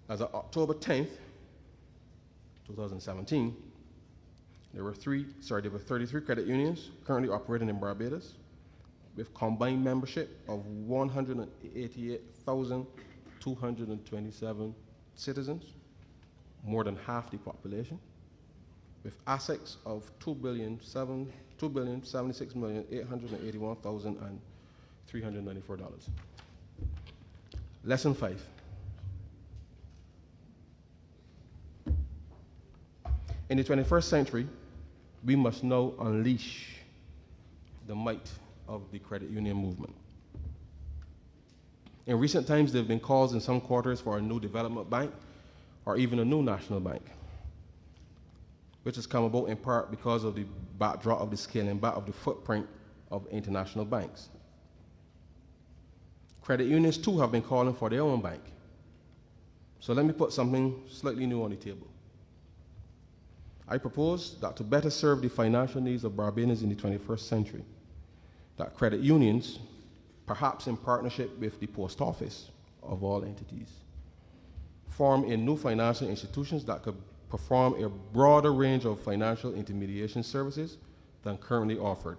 as of October 10th, 2017, there were 33 credit unions currently operating in Barbados with combined membership of 188,227 citizens, more than half the population, with assets of $2,076,881,394. Lesson 5. In the 21st century, we must now unleash the might of the credit union movement. In recent times, there have been calls in some quarters for a new development bank or even a new national bank, which has come about in part because of the backdrop of the scaling back of the footprint of international banks. Credit unions, too, have been calling for their own bank. So let me put something slightly new on the table. I propose that to better serve the financial needs of Barbadians in the 21st century, that credit unions, perhaps in partnership with the post office of all entities, form a new financial institutions that could perform a broader range of financial intermediation services than currently offered.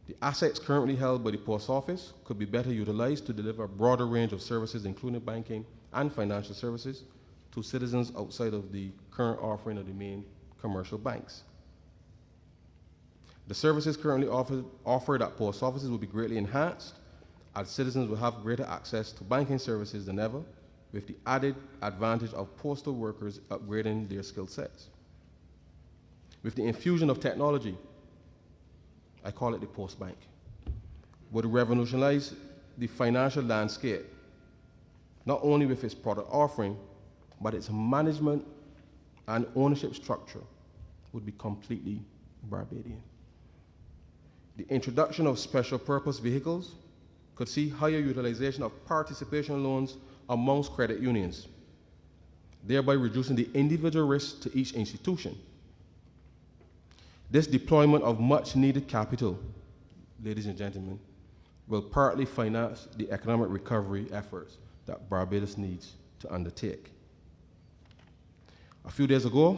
The assets currently held by the post office could be better utilized to deliver a broader range of services, including banking and financial services, to citizens outside of the current offering of the main commercial banks. The services currently offered at post offices will be greatly enhanced, as citizens will have greater access to banking services than ever, with the added advantage of postal workers upgrading their skill sets. With the infusion of technology, I call it the post bank, would revolutionize the financial landscape, not only with its product offering, but its management and ownership structure would be completely Barbadian. The introduction of special purpose vehicles could see higher utilization of participation loans amongst credit unions, thereby reducing the individual risk to each institution. This deployment of much needed capital, ladies and gentlemen, will partly finance the economic recovery efforts that Barbados needs to undertake. A few days ago,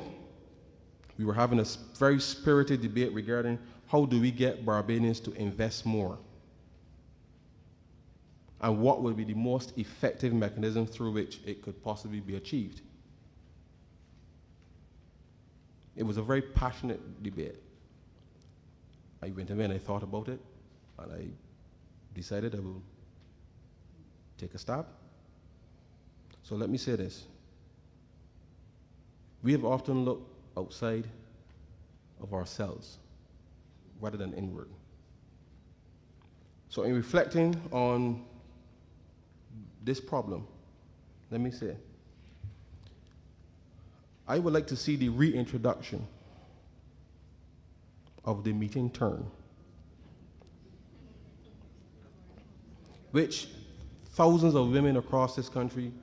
we were having a very spirited debate regarding how do we get Barbadians to invest more, and what would be the most effective mechanism through which it could possibly be achieved. It was a very passionate debate. I went away and I thought about it, and I decided I will take a stab. So let me say this. We have often looked outside of ourselves rather than inward. So in reflecting on this problem, let me say, I would like to see the reintroduction of the meeting term, which thousands of women across this country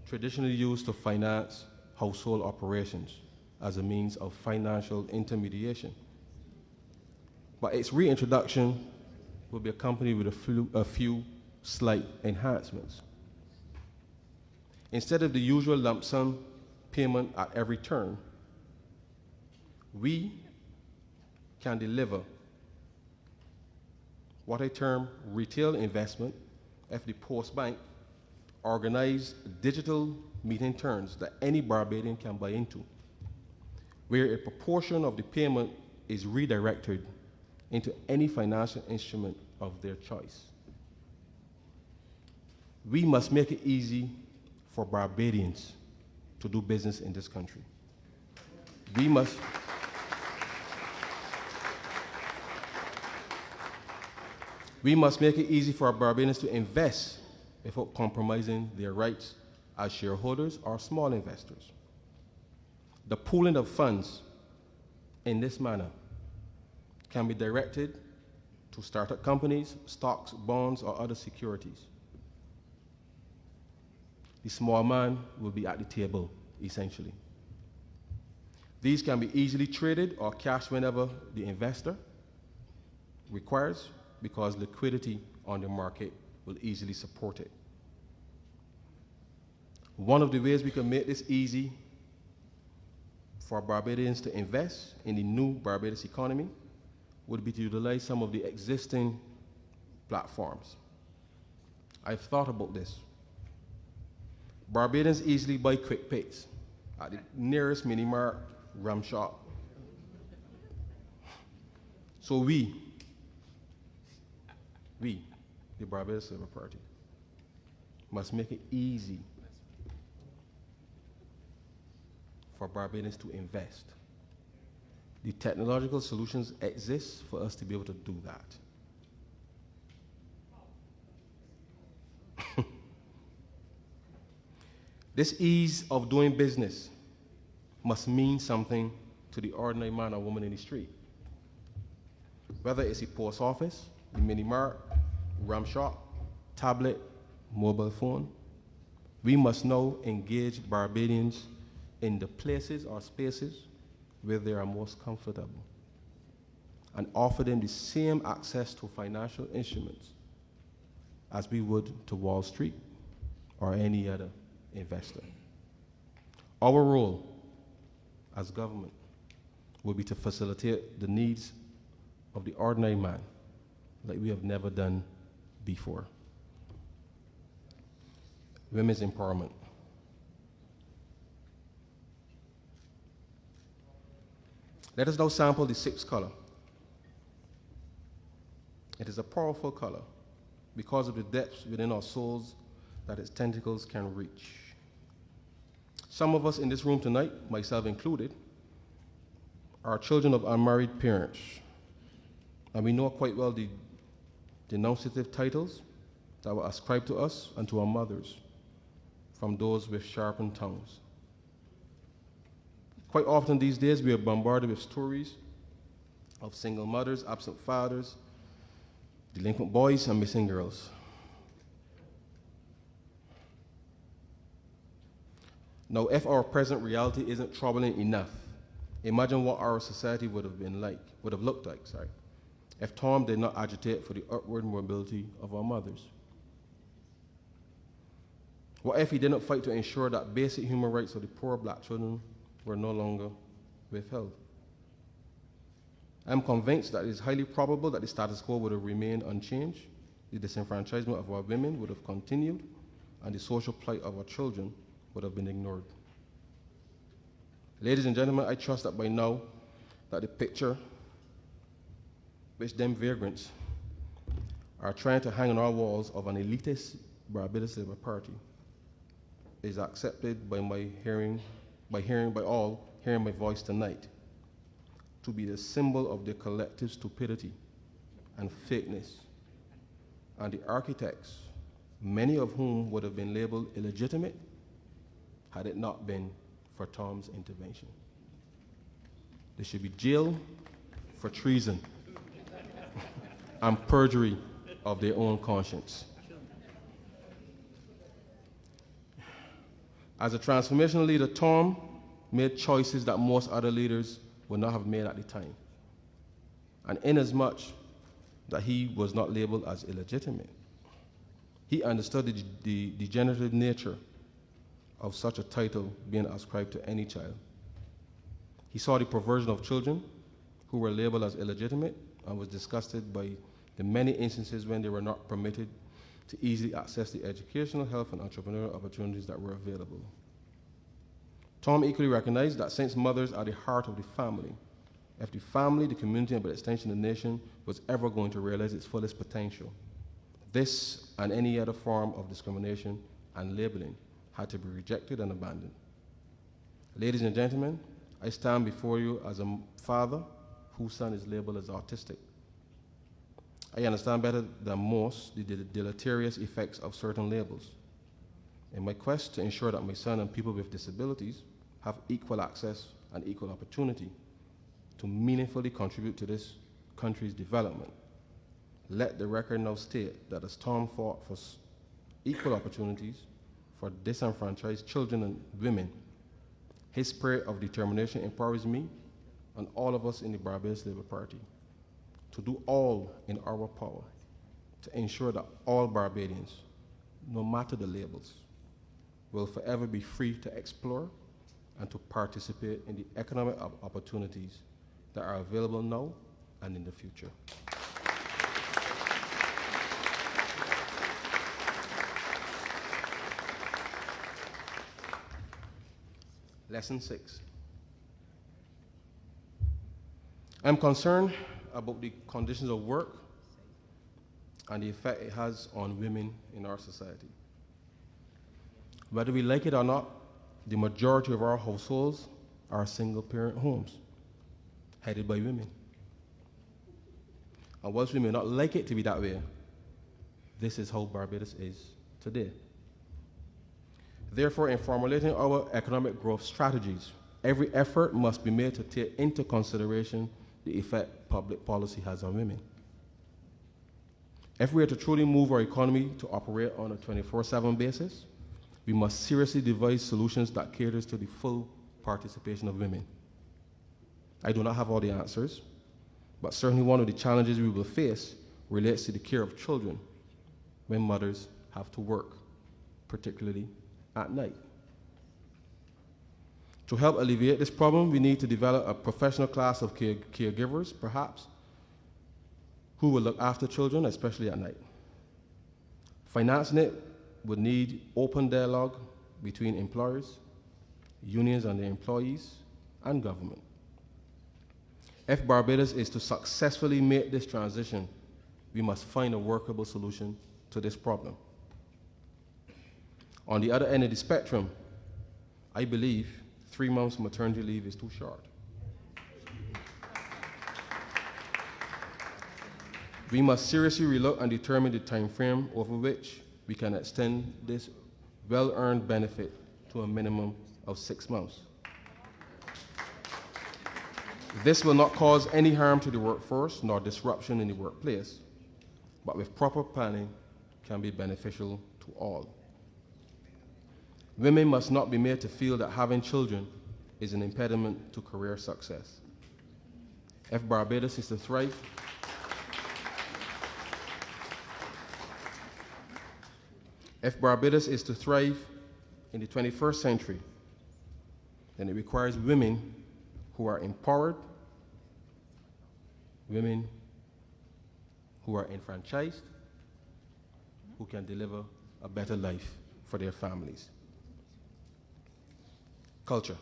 traditionally use to finance household operations as a means of financial intermediation. But its reintroduction will be accompanied with a few slight enhancements. Instead of the usual lump sum payment at every turn, we can deliver what I term retail investment if the Post Bank organize digital meeting turns that any Barbadian can buy into, where a proportion of the payment is redirected into any financial instrument of their choice. We must make it easy for Barbadians to do business in this country. We must make it easy for our Barbadians to invest without compromising their rights as shareholders or small investors. The pooling of funds in this manner can be directed to startup companies, stocks, bonds, or other securities. The small man will be at the table, essentially. These can be easily traded or cashed whenever the investor requires, because liquidity on the market will easily support it. One of the ways we can make this easy for Barbadians to invest in the new Barbados economy would be to utilize some of the existing platforms. I've thought about this. Barbadians easily buy quick pays at the nearest mini mart, rum shop. So we, the Barbados Labour Party, must make it easy for Barbadians to invest. The technological solutions exist for us to be able to do that. This ease of doing business must mean something to the ordinary man or woman in the street. Whether it's a post office, the mini mart, rum shop, tablet, mobile phone, we must now engage Barbadians in the places or spaces where they are most comfortable and offer them the same access to financial instruments as we would to Wall Street or any other investor. Our role as government will be to facilitate the needs of the ordinary man like we have never done before. Women's empowerment. Let us now sample the sixth color. It is a powerful color because of the depths within our souls that its tentacles can reach. Some of us in this room tonight, myself included, are children of unmarried parents. And we know quite well the denunciative titles that were ascribed to us and to our mothers from those with sharpened tongues. Quite often these days we are bombarded with stories of single mothers, absent fathers, delinquent boys, and missing girls. Now, if our present reality isn't troubling enough, imagine what our society would have looked like, if Tom did not agitate for the upward mobility of our mothers. What if he didn't fight to ensure that basic human rights of the poor black children were no longer withheld? I'm convinced that it is highly probable that the status quo would have remained unchanged, the disenfranchisement of our women would have continued, and the social plight of our children would have been ignored. Ladies and gentlemen, I trust that by now that the picture which them vagrants are trying to hang on our walls of an elitist Barbados Labour Party is accepted by all hearing my voice tonight to be the symbol of their collective stupidity and fakeness, and the architects, many of whom would have been labeled illegitimate had it not been for Tom's intervention. They should be jailed for treason and perjury of their own conscience. As a transformational leader, Tom made choices that most other leaders would not have made at the time. And inasmuch that he was not labeled as illegitimate, he understood the degenerative nature of such a title being ascribed to any child. He saw the perversion of children who were labeled as illegitimate and was disgusted by the many instances when they were not permitted to easily access the educational, health, and entrepreneurial opportunities that were available. Tom equally recognized that since mothers are the heart of the family, if the family, the community, and by extension the nation was ever going to realize its fullest potential, this and any other form of discrimination and labeling had to be rejected and abandoned. Ladies and gentlemen, I stand before you as a father whose son is labeled as autistic. I understand better than most the deleterious effects of certain labels. In my quest to ensure that my son and people with disabilities have equal access and equal opportunity to meaningfully contribute to this country's development, let the record now state that as Tom fought for equal opportunities for disenfranchised children and women, his spirit of determination empowers me and all of us in the Barbados Labour Party to do all in our power to ensure that all Barbadians, no matter the labels, will forever be free to explore and to participate in the economic opportunities that are available now and in the future. Lesson 6. I'm concerned about the conditions of work and the effect it has on women in our society. Whether we like it or not, the majority of our households are single-parent homes, headed by women. And whilst we may not like it to be that way, this is how Barbados is today. Therefore, in formulating our economic growth strategies, every effort must be made to take into consideration the effect public policy has on women. If we are to truly move our economy to operate on a 24/7 basis, we must seriously devise solutions that caters to the full participation of women. I do not have all the answers, but certainly one of the challenges we will face relates to the care of children when mothers have to work, particularly at night. To help alleviate this problem, we need to develop a professional class of caregivers, perhaps, who will look after children, especially at night. Financing it would need open dialogue between employers, unions and their employees, and government. If Barbados is to successfully make this transition, we must find a workable solution to this problem. On the other end of the spectrum, I believe 3 months maternity leave is too short. We must seriously relook and determine the time frame over which we can extend this well-earned benefit to a minimum of 6 months. This will not cause any harm to the workforce nor disruption in the workplace, but with proper planning can be beneficial to all. Women must not be made to feel that having children is an impediment to career success. If Barbados is to thrive, in the 21st century, then it requires women who are empowered, women who are enfranchised, who can deliver a better life for their families. Culture.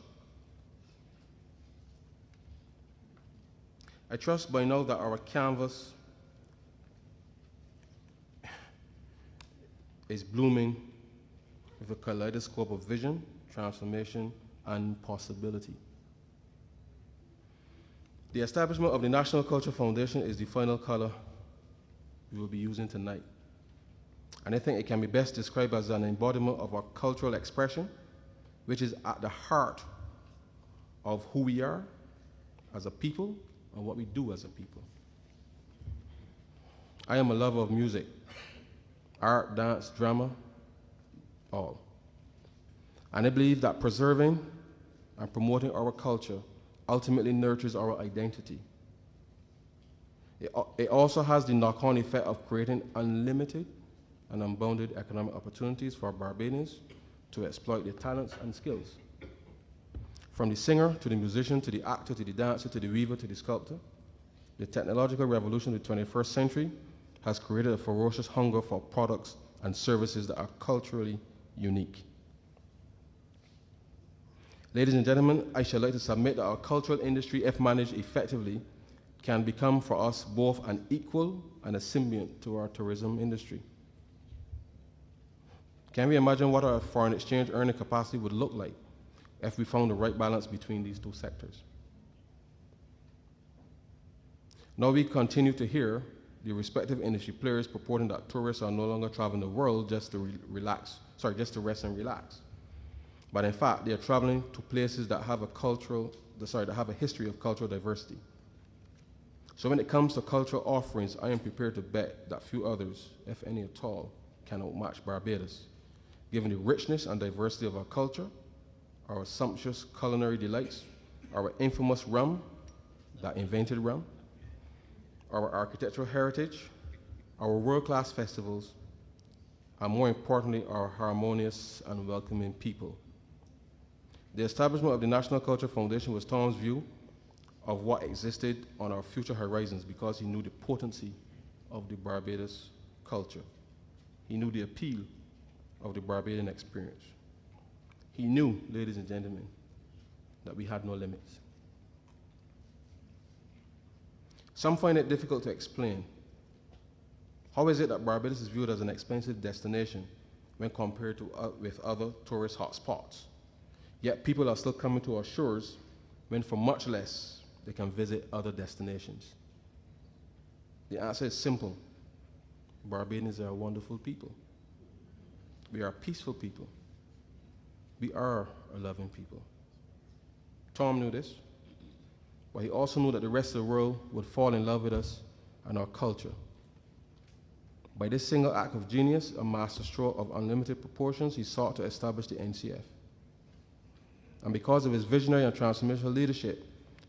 I trust by now that our canvas is blooming with a kaleidoscope of vision, transformation, and possibility. The establishment of the National Culture Foundation is the final color we will be using tonight. And I think it can be best described as an embodiment of our cultural expression, which is at the heart of who we are as a people and what we do as a people. I am a lover of music, art, dance, drama, all. And I believe that preserving and promoting our culture ultimately nurtures our identity. It also has the knock-on effect of creating unlimited and unbounded economic opportunities for Barbadians to exploit their talents and skills. From the singer to the musician to the actor to the dancer to the weaver to the sculptor, the technological revolution of the 21st century has created a ferocious hunger for products and services that are culturally unique. Ladies and gentlemen, I should like to submit that our cultural industry, if managed effectively, can become for us both an equal and a symbiont to our tourism industry. Can we imagine what our foreign exchange earning capacity would look like if we found the right balance between these two sectors? Now we continue to hear the respective industry players purporting that tourists are no longer traveling the world just to rest and relax. But in fact, they are traveling to places that have a history of cultural diversity. So when it comes to cultural offerings, I am prepared to bet that few others, if any at all, can outmatch Barbados, given the richness and diversity of our culture, our sumptuous culinary delights, our infamous rum, that invented rum, our architectural heritage, our world-class festivals, and more importantly, our harmonious and welcoming people. The establishment of the National Culture Foundation was Tom's view of what existed on our future horizons because he knew the potency of the Barbados culture. He knew the appeal of the Barbadian experience. He knew, ladies and gentlemen, that we had no limits. Some find it difficult to explain. How is it that Barbados is viewed as an expensive destination when compared to with other tourist hotspots? Yet people are still coming to our shores when for much less they can visit other destinations. The answer is simple. Barbadians are wonderful people. We are peaceful people. We are a loving people. Tom knew this, but he also knew that the rest of the world would fall in love with us and our culture. By this single act of genius, a masterstroke of unlimited proportions, he sought to establish the NCF. And because of his visionary and transformational leadership,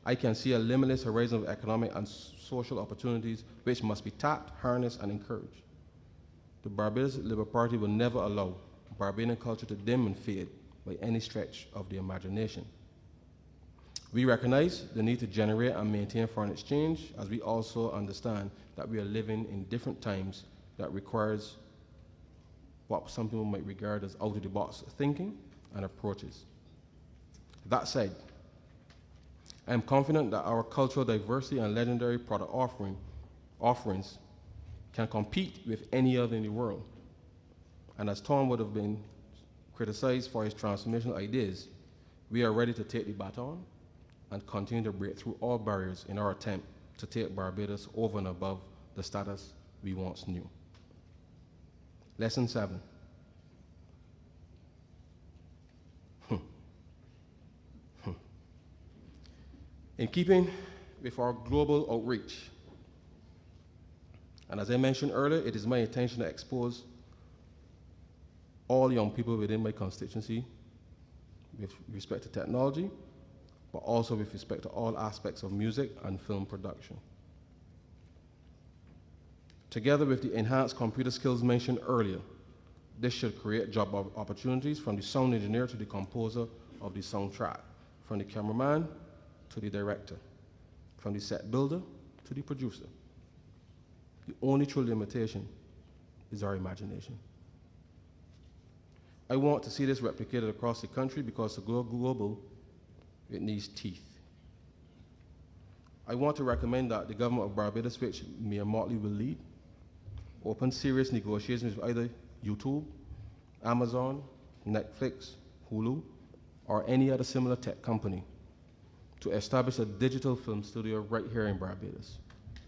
I can see a limitless horizon of economic and social opportunities which must be tapped, harnessed, and encouraged. The Barbados Labour Party will never allow Barbadian culture to dim and fade by any stretch of the imagination. We recognize the need to generate and maintain foreign exchange, as we also understand that we are living in different times that requires what some people might regard as out-of-the-box thinking and approaches. That said, I am confident that our cultural diversity and legendary product offerings can compete with any other in the world. And as Tom would have been criticized for his transformational ideas, we are ready to take the baton and continue to break through all barriers in our attempt to take Barbados over and above the status we once knew. Lesson 7. In keeping with our global outreach, and as I mentioned earlier, it is my intention to expose all young people within my constituency with respect to technology, but also with respect to all aspects of music and film production. Together with the enhanced computer skills mentioned earlier, this should create job opportunities from the sound engineer to the composer of the soundtrack, from the cameraman to the director, from the set builder to the producer. The only true limitation is our imagination. I want to see this replicated across the country because to go global, it needs teeth. I want to recommend that the government of Barbados, which Mayor Motley will lead, open serious negotiations with either YouTube, Amazon, Netflix, Hulu, or any other similar tech company to establish a digital film studio right here in Barbados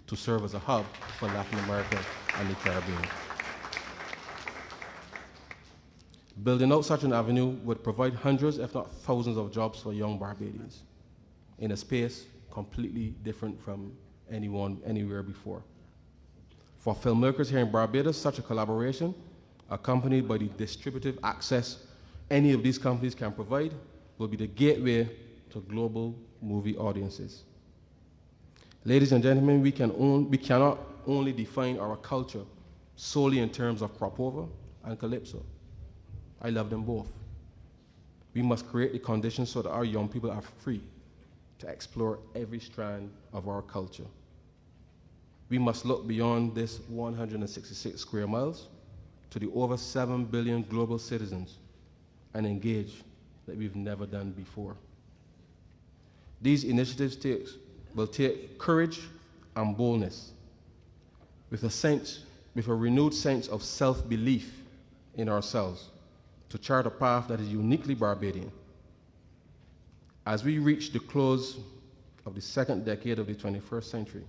to serve as a hub for Latin America and the Caribbean. Building out such an avenue would provide hundreds, if not thousands, of jobs for young Barbadians in a space completely different from anywhere before. For filmmakers here in Barbados, such a collaboration, accompanied by the distributive access any of these companies can provide, will be the gateway to global movie audiences. Ladies and gentlemen, we cannot only define our culture solely in terms of crop over and calypso. I love them both. We must create the conditions so that our young people are free to explore every strand of our culture. We must look beyond this 166 square miles to the over 7 billion global citizens and engage like we've never done before. These initiatives will take courage and boldness with a renewed sense of self-belief in ourselves to chart a path that is uniquely Barbadian. As we reach the close of the second decade of the 21st century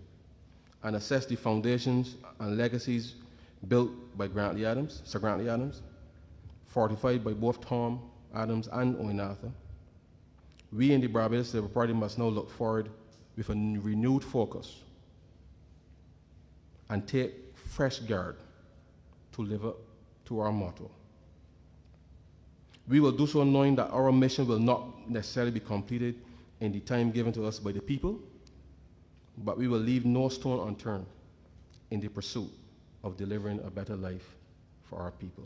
and assess the foundations and legacies built by Sir Grantley Adams, fortified by both Tom Adams and Owen Arthur, we in the Barbados Labour Party must now look forward with a renewed focus and take fresh guard to live up to our motto. We will do so knowing that our mission will not necessarily be completed in the time given to us by the people, but we will leave no stone unturned in the pursuit of delivering a better life for our people.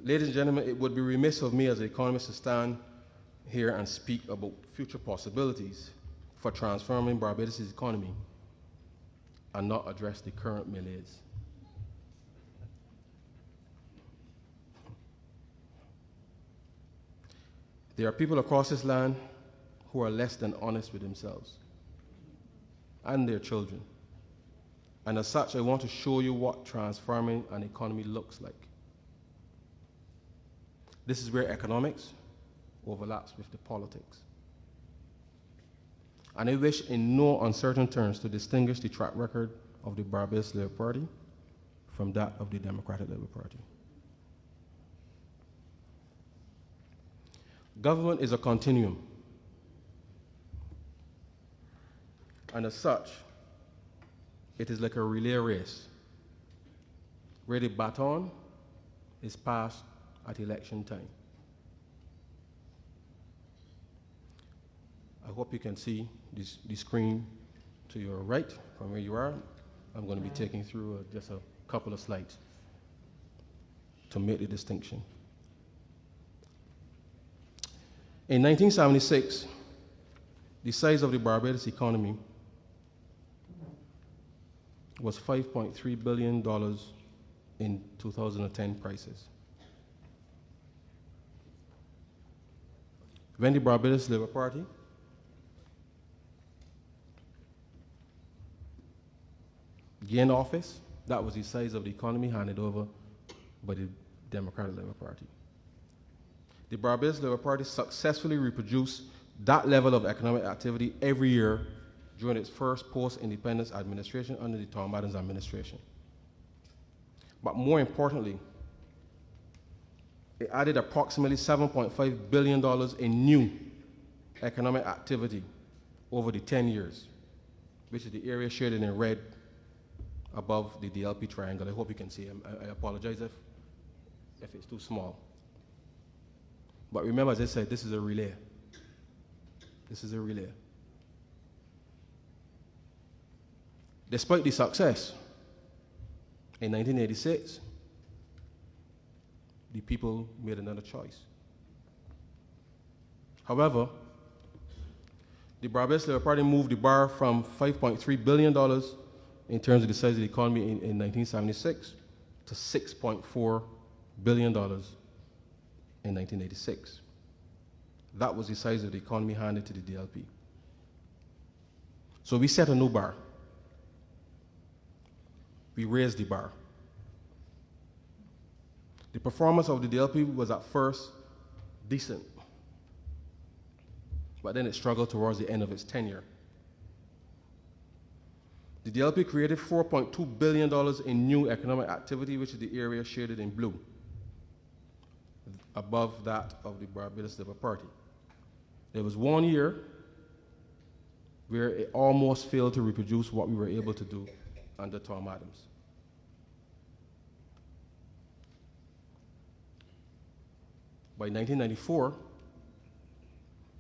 Ladies and gentlemen, it would be remiss of me as an economist to stand here and speak about future possibilities for transforming Barbados' economy and not address the current malaise. There are people across this land who are less than honest with themselves and their children. And as such, I want to show you what transforming an economy looks like. This is where economics overlaps with the politics. And I wish in no uncertain terms to distinguish the track record of the Barbados Labour Party from that of the Democratic Labour Party. Government is a continuum. And as such, it is like a relay race where the baton is passed at election time. I hope you can see the screen to your right from where you are. I'm going to be taking through just a couple of slides to make the distinction. In 1976, the size of the Barbados economy was $5.3 billion in 2010 prices. When the Barbados Labour Party gained office, that was the size of the economy handed over by the Democratic Labour Party. The Barbados Labour Party successfully reproduced that level of economic activity every year during its first post-independence administration under the Tom Adams administration. But more importantly, it added approximately $7.5 billion in new economic activity over the 10 years, which is the area shaded in red above the DLP triangle. I hope you can see it. I apologize if it's too small. But remember, as I said, this is a relay. This is a relay. Despite the success, in 1986, the people made another choice. However, the Barbados Labour Party moved the bar from $5.3 billion in terms of the size of the economy in 1976 to $6.4 billion in 1986. That was the size of the economy handed to the DLP. So we set a new bar. We raised the bar. The performance of the DLP was at first decent, but then it struggled towards the end of its tenure. The DLP created $4.2 billion in new economic activity, which is the area shaded in blue, above that of the Barbados Labour Party. There was 1 year where it almost failed to reproduce what we were able to do under Tom Adams. By 1994,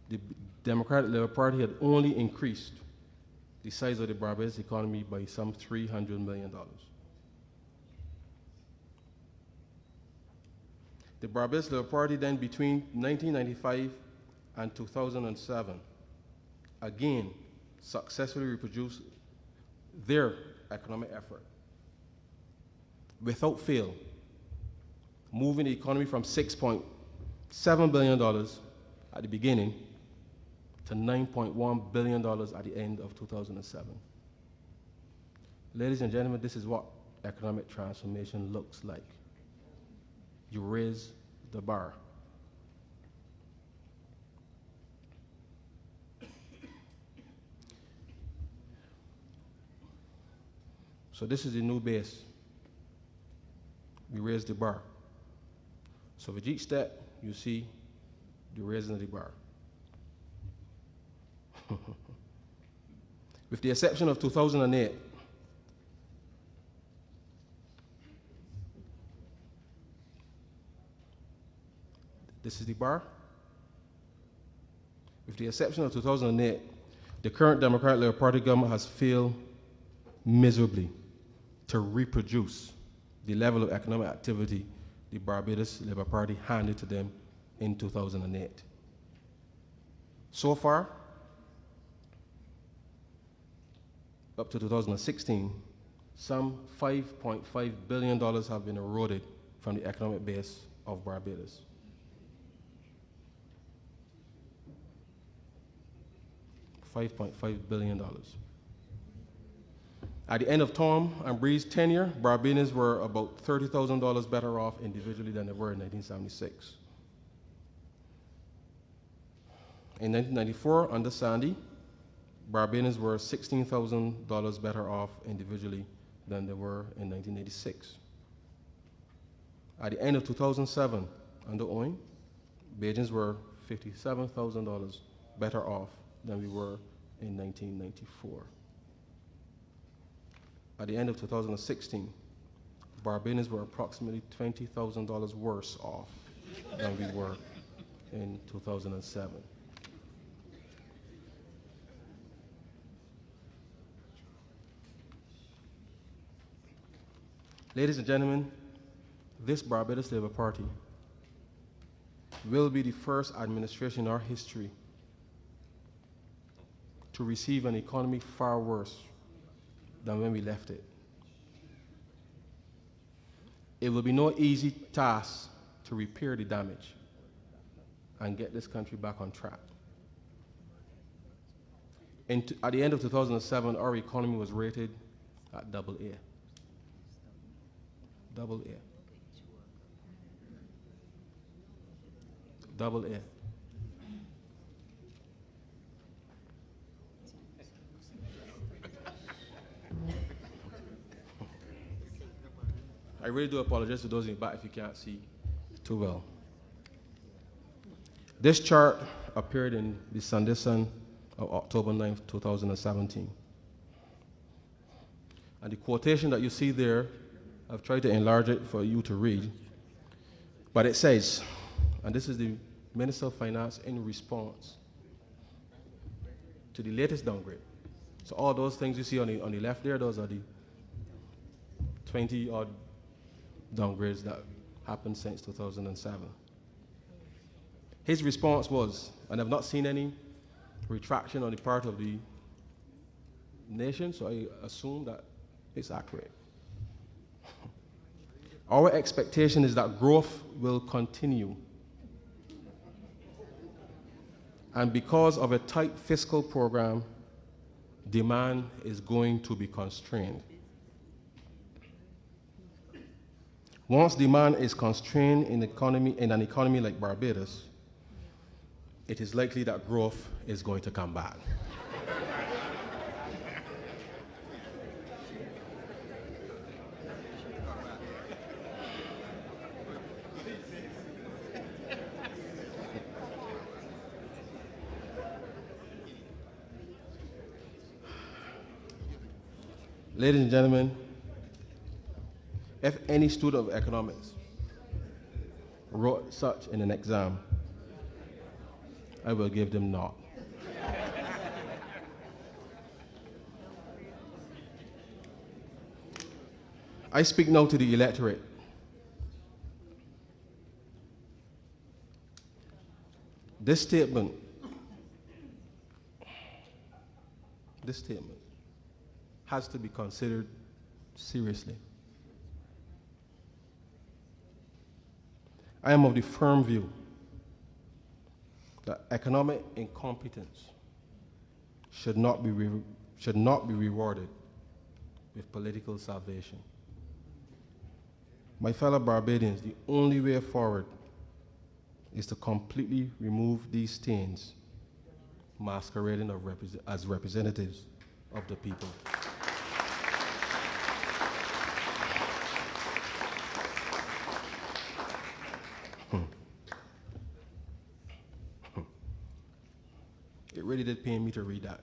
the Democratic Labour Party had only increased the size of the Barbados economy by some $300 million. The Barbados Labour Party then, between 1995 and 2007, again successfully reproduced their economic effort without fail, moving the economy from $6.7 billion at the beginning to $9.1 billion at the end of 2007. Ladies and gentlemen, this is what economic transformation looks like. You raise the bar. So this is the new base. We raise the bar. So with each step, you see the raising of the bar. With the exception of 2008, this is the bar. With the exception of 2008, the current Democratic Labour Party government has failed miserably to reproduce the level of economic activity the Barbados Labour Party handed to them in 2008. So far, up to 2016, some $5.5 billion have been eroded from the economic base of Barbados. $5.5 billion. At the end of Tom and Bree's tenure, Barbadians were about $30,000 better off individually than they were in 1976. In 1994, under Sandy, Barbadians were $16,000 better off individually than they were in 1986. At the end of 2007, under Owen, Bajans were $57,000 better off than we were in 1994. At the end of 2016, Barbadians were approximately $20,000 worse off than we were in 2007. Ladies and gentlemen, this Barbados Labour Party will be the first administration in our history to receive an economy far worse than when we left it. It will be no easy task to repair the damage and get this country back on track. At the end of 2007, our economy was rated at AA. AA. AA. I really do apologize to those in the back if you can't see too well. This chart appeared in the Sunday Sun of October 9th, 2017. And the quotation that you see there, I've tried to enlarge it for you to read, but it says, and this is the Minister of Finance in response to the latest downgrade. So all those things you see on the left there, those are the 20-odd downgrades that happened since 2007. His response was, and I've not seen any retraction on the part of the nation, so I assume that it's accurate. Our expectation is that growth will continue. And because of a tight fiscal program, demand is going to be constrained. Once demand is constrained in an economy like Barbados, it is likely that growth is going to come back. Ladies and gentlemen, if any student of economics wrote such in an exam, I will give them naught. I speak now to the electorate. This statement has to be considered seriously. I am of the firm view that economic incompetence should not be rewarded with political salvation. My fellow Barbadians, the only way forward is to completely remove these stains masquerading as representatives of the people. It really did pain me to read that.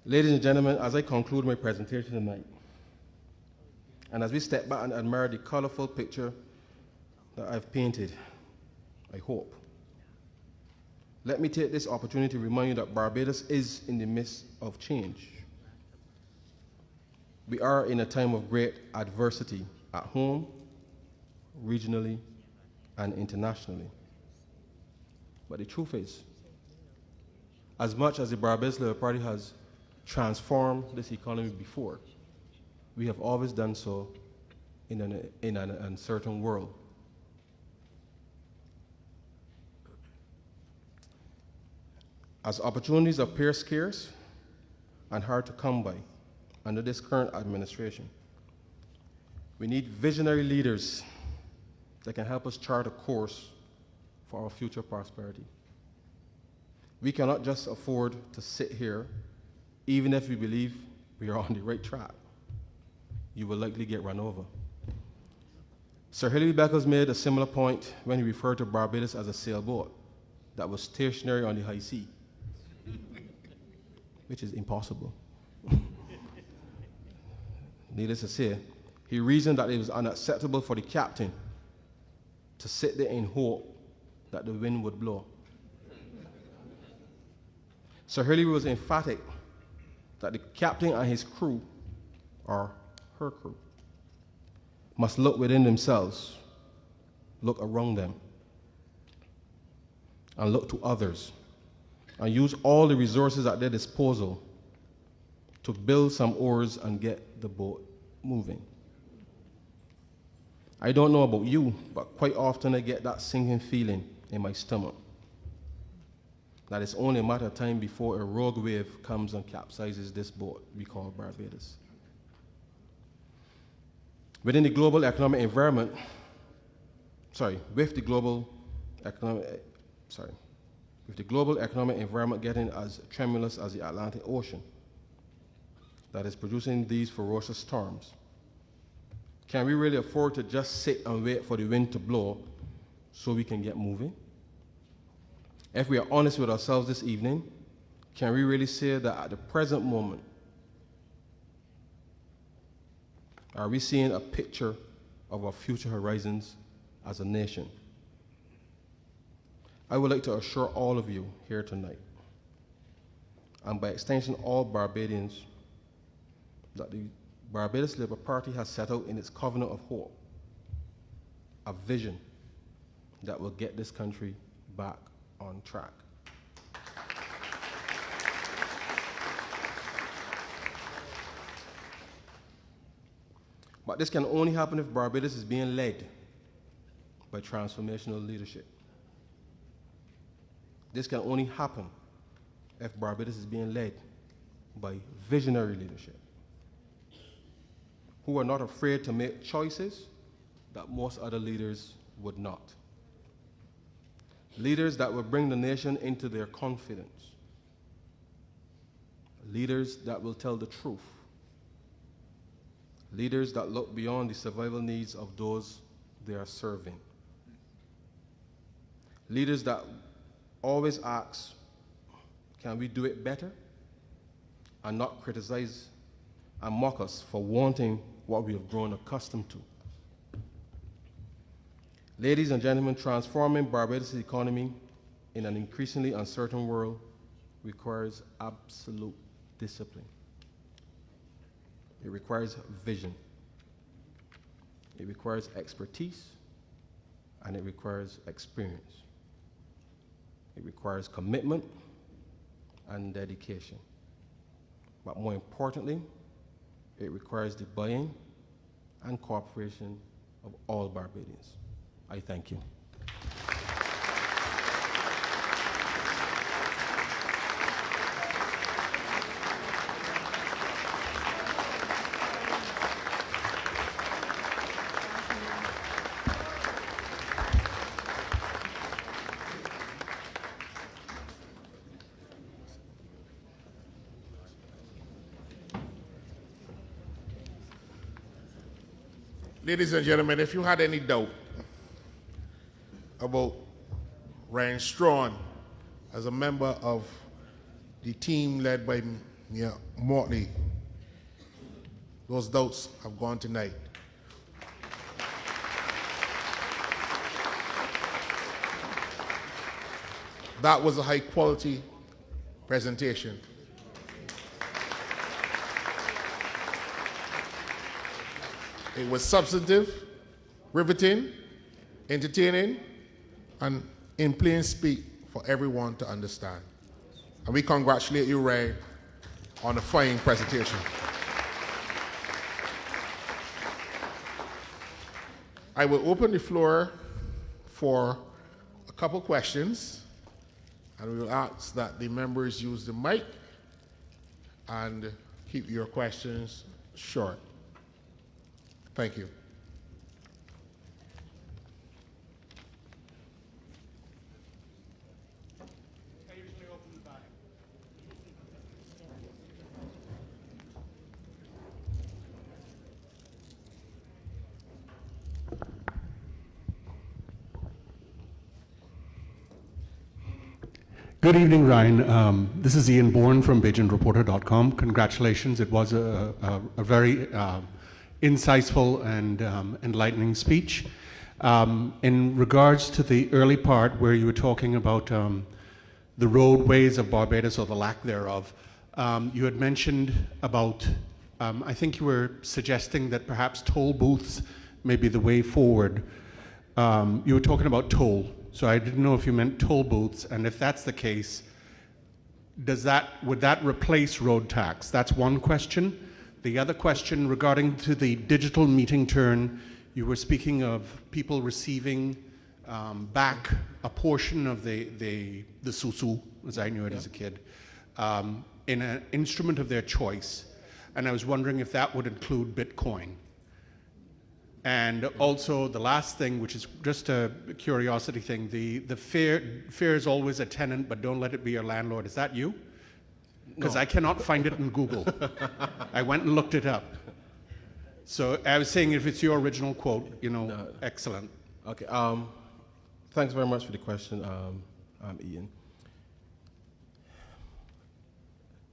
Ladies and gentlemen, as I conclude my presentation tonight, and as we step back and admire the colorful picture that I've painted, I hope, let me take this opportunity to remind you that Barbados is in the midst of change. We are in a time of great adversity at home, regionally, and internationally. But the truth is, as much as the Barbados Labour Party has transformed this economy before, we have always done so in an uncertain world. As opportunities appear scarce and hard to come by under this current administration, we need visionary leaders that can help us chart a course for our future prosperity. We cannot just afford to sit here, even if we believe we are on the right track. You will likely get run over. Sir Hilary Beckles made a similar point when he referred to Barbados as a sailboat that was stationary on the high sea, which is impossible. Needless to say, he reasoned that it was unacceptable for the captain to sit there in hope that the wind would blow. Sir Hilary was emphatic that the captain and his crew, or her crew, must look within themselves, look around them, and look to others, and use all the resources at their disposal to build some oars and get the boat moving. I don't know about you, but quite often I get that sinking feeling in my stomach that it's only a matter of time before a rogue wave comes and capsizes this boat we call Barbados. Within the global economic environment, with the global economic environment getting as tremulous as the Atlantic Ocean that is producing these ferocious storms, can we really afford to just sit and wait for the wind to blow so we can get moving? If we are honest with ourselves this evening, can we really say that at the present moment, are we seeing a picture of our future horizons as a nation? I would like to assure all of you here tonight, and by extension all Barbadians, that the Barbados Labour Party has set out in its covenant of hope a vision that will get this country back on track. But this can only happen if Barbados is being led by transformational leadership. This can only happen if Barbados is being led by visionary leadership, who are not afraid to make choices that most other leaders would not. Leaders that will bring the nation into their confidence. Leaders that will tell the truth. Leaders that look beyond the survival needs of those they are serving. Leaders that always ask, can we do it better? And not criticize and mock us for wanting what we have grown accustomed to. Ladies and gentlemen, transforming Barbados' economy in an increasingly uncertain world requires absolute discipline. It requires vision. It requires expertise, and it requires experience. It requires commitment and dedication. But more importantly, it requires the buy-in and cooperation of all Barbadians. I thank you. Ladies and gentlemen, if you had any doubt about Ryan Straughn as a member of the team led by Mia Mortley, those doubts have gone tonight. That was a high quality presentation. It was substantive, riveting, entertaining, and in plain speak for everyone to understand. And we congratulate you, Ray, on a fine presentation. I will open the floor for a couple questions And we will ask that the members use the mic and keep your questions short. Thank you. Good evening, Ryan. This is Ian Bourne from BeijingReporter.com. Congratulations. It was a very insightful and enlightening speech. In regards to the early part where you were talking about the roadways of Barbados or the lack thereof, you had mentioned about, I think you were suggesting that perhaps toll booths may be the way forward. You were talking about toll. So I didn't know if you meant toll booths, and if that's the case, would that replace road tax? That's one question. The other question regarding to the digital meeting turn, you were speaking of people receiving back a portion of the susu, as I knew it as a kid, in an instrument of their choice. And I was wondering if that would include Bitcoin. And also the last thing, which is just a curiosity thing, the fare is always a tenant, but don't let it be your landlord. Is that you? Because No. I cannot find it in Google. I went and looked it up. So I was saying if it's your original quote, No. excellent. Okay. Thanks very much for the question, Ian.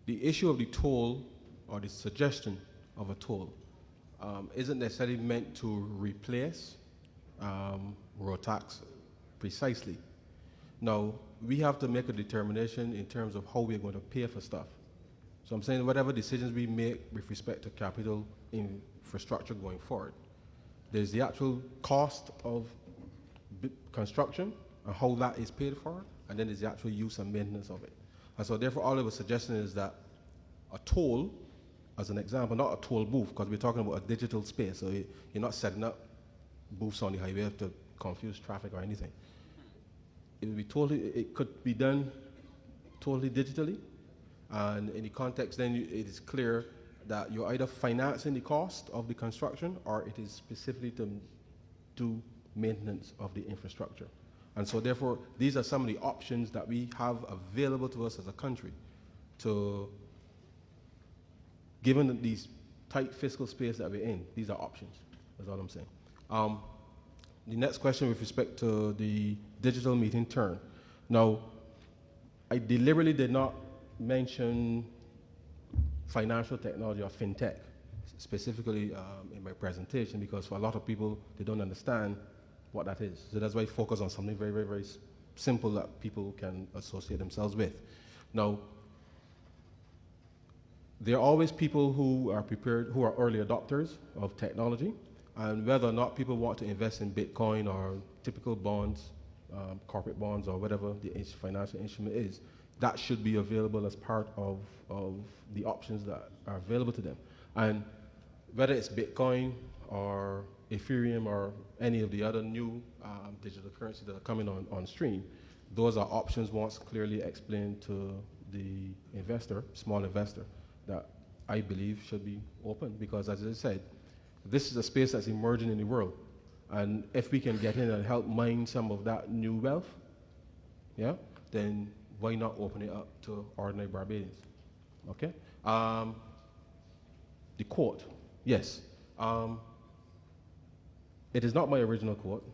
The issue of the toll, or the suggestion of a toll, isn't necessarily meant to replace road tax precisely. Now, we have to make a determination in terms of how we're going to pay for stuff. So I'm saying whatever decisions we make with respect to capital infrastructure going forward, there's the actual cost of construction and how that is paid for, and then there's the actual use and maintenance of it. And so therefore all I was suggesting is that a toll, as an example, not a toll booth, because we're talking about a digital space, so you're not setting up booths on the highway to confuse traffic or anything. It could be done totally digitally, and in the context then it is clear that you're either financing the cost of the construction or it is specifically to do maintenance of the infrastructure. And so therefore these are some of the options that we have available to us as a country to, given these tight fiscal space that we're in, these are options, that's all I'm saying. The next question with respect to the digital meeting turn. Now, I deliberately did not mention financial technology or fintech, specifically in my presentation, because for a lot of people, they don't understand what that is. So that's why I focus on something very, very, very simple that people can associate themselves with. Now, there are always people who are prepared, who are early adopters of technology, and whether or not people want to invest in Bitcoin or typical bonds, corporate bonds or whatever the financial instrument is, that should be available as part of the options that are available to them. And whether it's Bitcoin or Ethereum or any of the other new digital currencies that are coming on stream, those are options once clearly explained to the investor, small investor, that I believe should be open, because as I said, this is a space that's emerging in the world. And if we can get in and help mine some of that new wealth, yeah, then why not open it up to ordinary Barbadians? Okay? The quote, yes. It is not my original quote.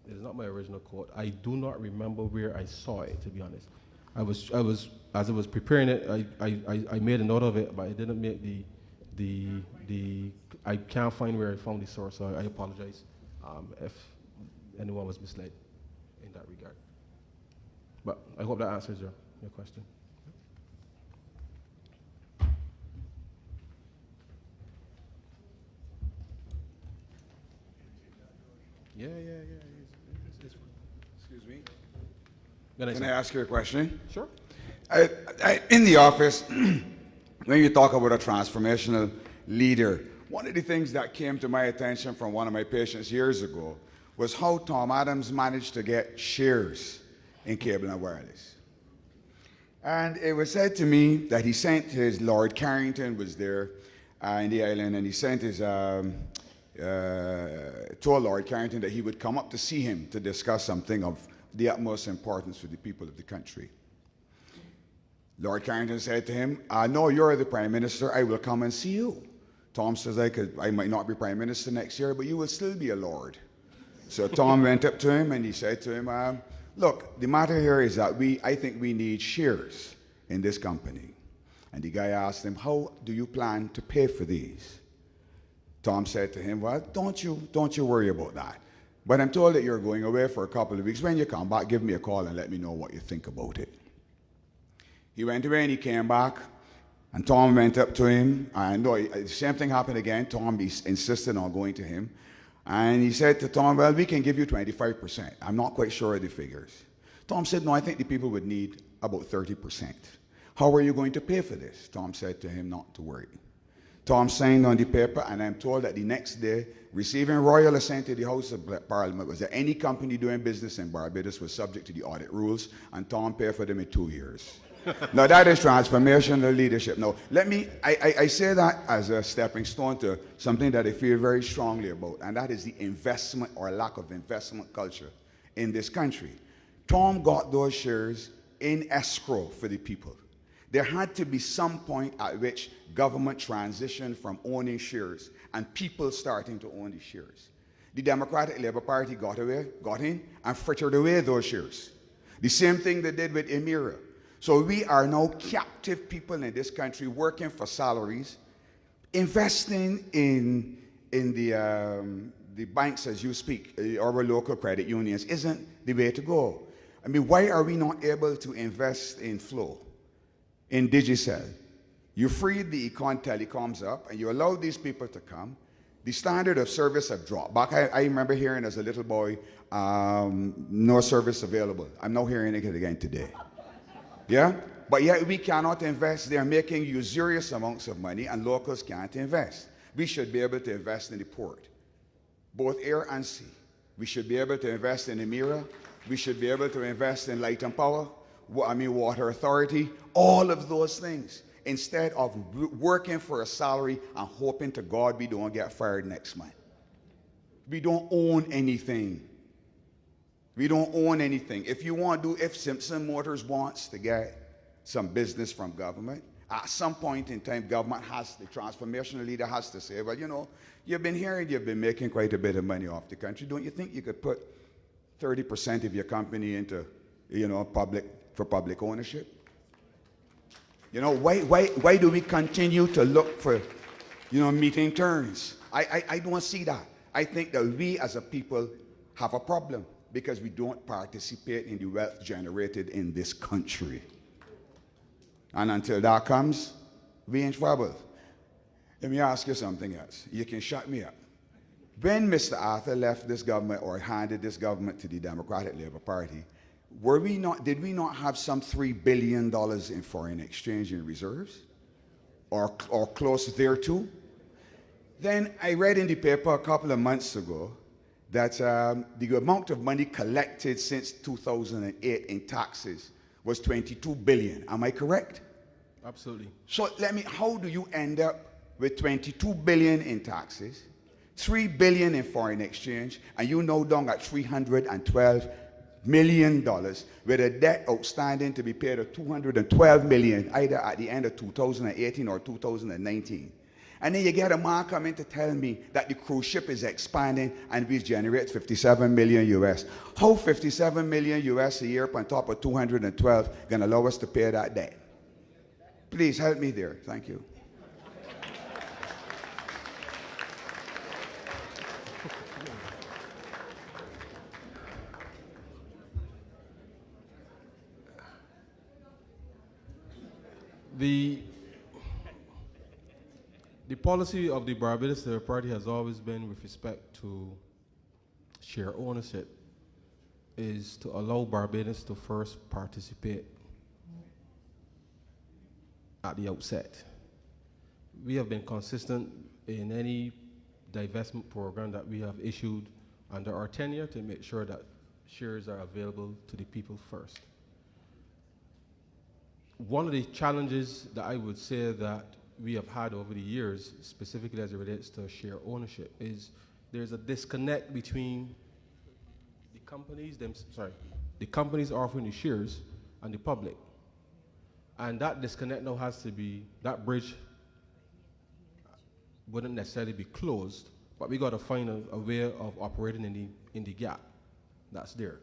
It is not my original quote. I do not remember where I saw it, to be honest. As I was preparing it, I made a note of it, but I didn't make I can't find where I found the source, so I apologize if anyone was misled in that regard. But I hope that answers your question. Yeah. Excuse me. Can I ask you a question? Sure. In the office, when you talk about a transformational leader, one of the things that came to my attention from one of my patients years ago was how Tom Adams managed to get shares in cable and wireless. And it was said to me that he sent his Lord Carrington was there in the island, and he sent his told Lord Carrington that he would come up to see him to discuss something of the utmost importance for the people of the country. Lord Carrington said to him, "I know you're the Prime Minister, I will come and see you." Tom says, I might not be Prime Minister next year, but you will still be a Lord. So Tom went up to him and he said to him, look, the matter here is that I think we need shares in this company. And the guy asked him, how do you plan to pay for these? Tom said to him, well, don't you worry about that. But I'm told that you're going away for a couple of weeks. When you come back, give me a call and let me know what you think about it. He went away and he came back, and Tom went up to him. And no, the same thing happened again. Tom insisted on going to him. And he said to Tom, well, we can give you 25%. I'm not quite sure of the figures. Tom said, no, I think the people would need about 30%. How are you going to pay for this? Tom said to him, not to worry. Tom signed on the paper, and I'm told that the next day, receiving royal assent to the House of Parliament, was that any company doing business in Barbados was subject to the audit rules, and Tom paid for them in 2 years. Now that is transformational leadership. Now, I say that as a stepping stone to something that I feel very strongly about, and that is the investment or lack of investment culture in this country. Tom got those shares in escrow for the people. There had to be some point at which government transitioned from owning shares and people starting to own the shares. The Democratic Labour Party got in and frittered away those shares. The same thing they did with Emira. So we are now captive people in this country working for salaries. Investing in the banks as you speak, our local credit unions, isn't the way to go. I mean, why are we not able to invest in Flow, in Digicel? You freed the Econ Telecoms up and you allowed these people to come. The standard of service have dropped. Back, I remember hearing as a little boy, no service available. I'm now hearing it again today. Yeah? But yet we cannot invest. They're making usurious amounts of money and locals can't invest. We should be able to invest in the port, both air and sea. We should be able to invest in Emira. We should be able to invest in Light and Power, Water Authority, all of those things, instead of working for a salary and hoping to God we don't get fired next month. We don't own anything. We don't own anything. If Simpson Motors wants to get some business from government, at some point in time, the transformational leader has to say, well, you know, you've been making quite a bit of money off the country. Don't you think you could put 30% of your company into, public ownership? You know, why do we continue to look for, meeting terms? I don't see that. I think that we as a people have a problem because we don't participate in the wealth generated in this country. And until that comes, we're in trouble. Let me ask you something else. You can shut me up. When Mr. Arthur left this government or handed this government to the Democratic Labour Party, did we not have some $3 billion in foreign exchange in reserves? Or close thereto? Then I read in the paper a couple of months ago that the amount of money collected since 2008 in taxes was $22 billion. Am I correct? Absolutely. So how do you end up with $22 billion in taxes, $3 billion in foreign exchange, and you now down at $312 million with a debt outstanding to be paid of $212 million either at the end of 2018 or 2019? And then you get a man coming to tell me that the cruise ship is expanding and we generate 57 million US. How 57 million US a year on top of 212 going to allow us to pay that debt? Please help me there. Thank you. The policy of the Barbados Labour Party has always been, with respect to share ownership, is to allow Barbados to first participate at the outset. We have been consistent in any divestment program that we have issued under our tenure to make sure that shares are available to the people first. one of the challenges that I would say that we have had over the years, specifically as it relates to share ownership, is there's a disconnect between the companies offering the shares and the public. And that disconnect now has to be, that bridge wouldn't necessarily be closed, but we got to find a way of operating in the gap that's there,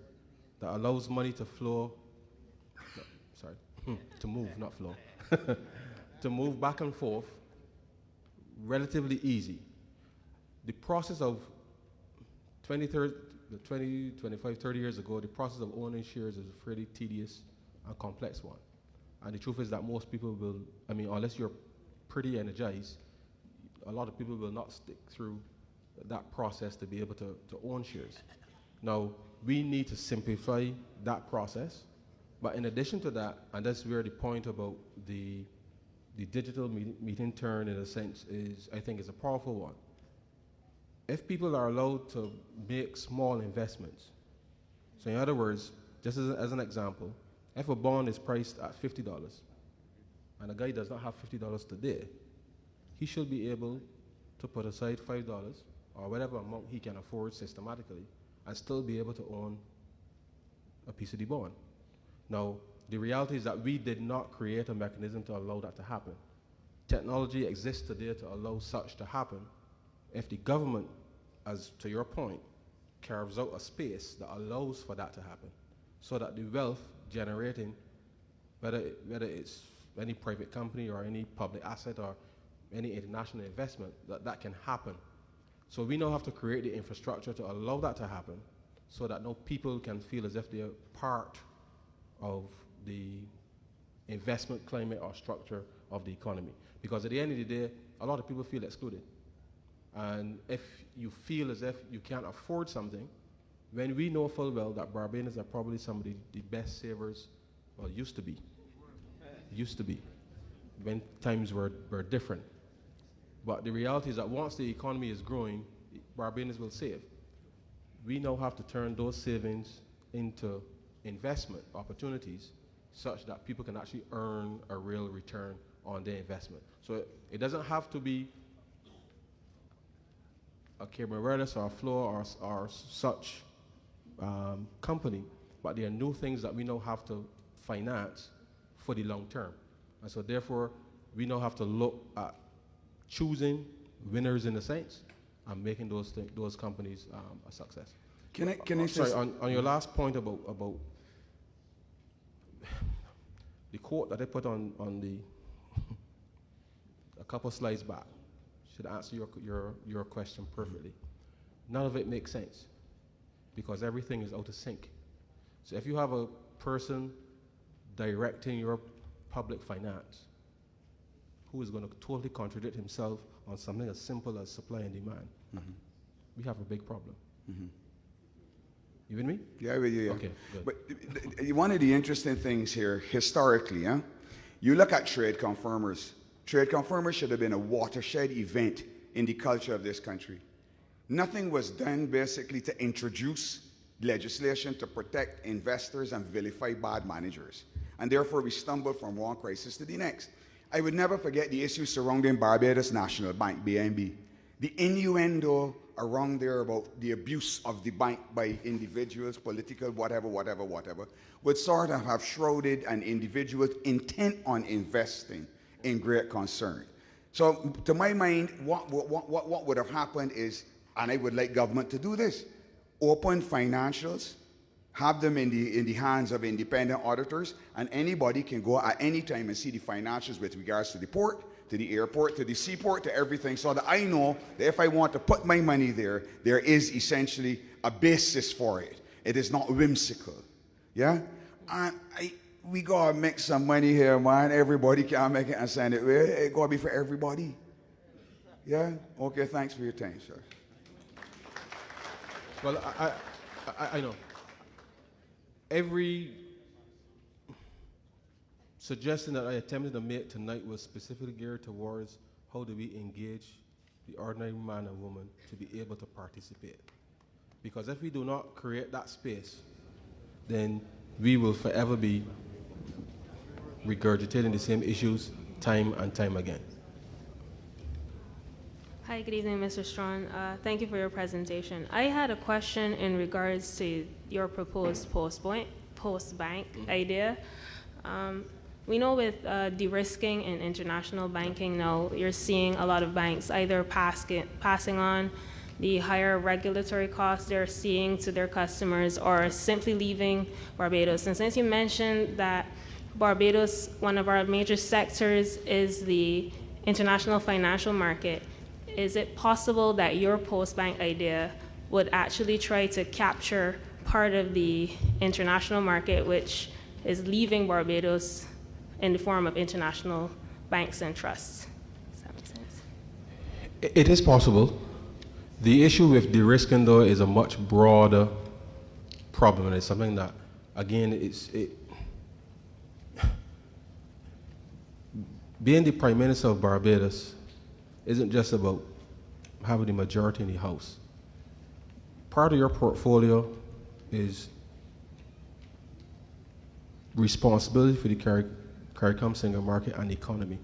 that allows money to flow, to move, not flow, to move back and forth relatively easy. The process of 25, 30 years ago, the process of owning shares is a fairly tedious and complex one. And the truth is that most people will, I mean, unless you're pretty energized, a lot of people will not stick through that process to be able to own shares. Now, we need to simplify that process, but in addition to that, and that's where the point about the digital meeting turn, in a sense, is, I think, is a powerful one. If people are allowed to make small investments, so in other words, just as an example, if a bond is priced at $50 and a guy does not have $50 today, he should be able to put aside $5 or whatever amount he can afford systematically and still be able to own a piece of the bond. Now, the reality is that we did not create a mechanism to allow that to happen. Technology exists today to allow such to happen. If the government, as to your point, carves out a space that allows for that to happen, so that the wealth generating, whether it's any private company or any public asset or any international investment, that can happen. So we now have to create the infrastructure to allow that to happen, so that no people can feel as if they're part of the investment climate or structure of the economy. Because at the end of the day, a lot of people feel excluded. And if you feel as if you can't afford something, when we know full well that Barbadians are probably some of the best savers, well, used to be, when times were different. But the reality is that once the economy is growing, Barbadians will save. We now have to turn those savings into investment opportunities such that people can actually earn a real return on their investment. So it doesn't have to be a Cameronis or a Floor or such company, but there are new things that we now have to finance for the long term. And so therefore, we now have to look at choosing winners in a sense and making those companies a success. Can I sorry, on your last point about the quote that I put on the a couple slides back should answer your question perfectly. None of it makes sense because everything is out of sync. So if you have a person directing your public finance who is going to totally contradict himself on something as simple as supply and demand, we have a big problem. You with me? Yeah, with you. Yeah. Okay, good. But one of the interesting things here, historically, you look at trade confirmers. Trade confirmers should have been a watershed event in the culture of this country. Nothing was done basically to introduce legislation to protect investors and vilify bad managers. And therefore we stumbled from one crisis to the next. I would never forget the issue surrounding Barbados National Bank, BNB. The innuendo around there about the abuse of the bank by individuals, political, whatever, would sort of have shrouded an individual's intent on investing in great concern. So to my mind, what would have happened is, and I would like government to do this, open financials, have them in the hands of independent auditors, and anybody can go at any time and see the financials with regards to the port, to the airport, to the seaport, to everything, so that I know that if I want to put my money there, there is essentially a basis for it. It is not whimsical. Yeah? And we gotta make some money here, man. Everybody can make it and send it. It gotta be for everybody. Yeah? Okay, thanks for your time, sir. Well, I know. Every suggestion that I attempted to make tonight was specifically geared towards how do we engage the ordinary man and woman to be able to participate. Because if we do not create that space, then we will forever be regurgitating the same issues time and time again. Hi, good evening, Mr. Straughn. Thank you for your presentation. I had a question in regards to your proposed post-bank idea. We know with de-risking in international banking now, you're seeing a lot of banks either passing on the higher regulatory costs they're seeing to their customers or simply leaving Barbados. And since you mentioned that Barbados, one of our major sectors is the international financial market, is it possible that your post-bank idea would actually try to capture part of the international market which is leaving Barbados in the form of international banks and trusts? Does that make sense? It is possible. The issue with de-risking, though, is a much broader problem, and it's something that, again, being the Prime Minister of Barbados isn't just about having the majority in the House. Part of your portfolio is responsibility for the CARICOM single market and the economy,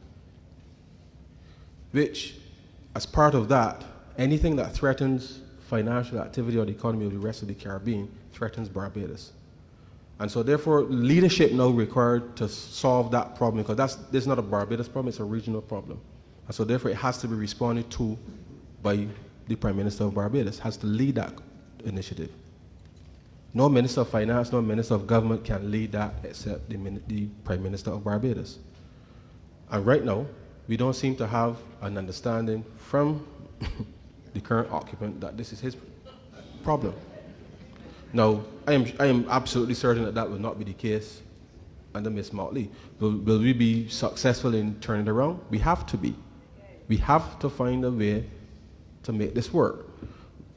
which, as part of that, anything that threatens financial activity or the economy of the rest of the Caribbean threatens Barbados. And so therefore, leadership now required to solve that problem, because this is not a Barbados problem, it's a regional problem. And so therefore, it has to be responded to by the Prime Minister of Barbados, has to lead that initiative. No Minister of Finance, no Minister of Government can lead that except the Prime Minister of Barbados. And right now, we don't seem to have an understanding from the current occupant that this is his problem. Now, I am absolutely certain that that will not be the case under Ms. Motley. Will we be successful in turning it around? We have to be. We have to find a way to make this work.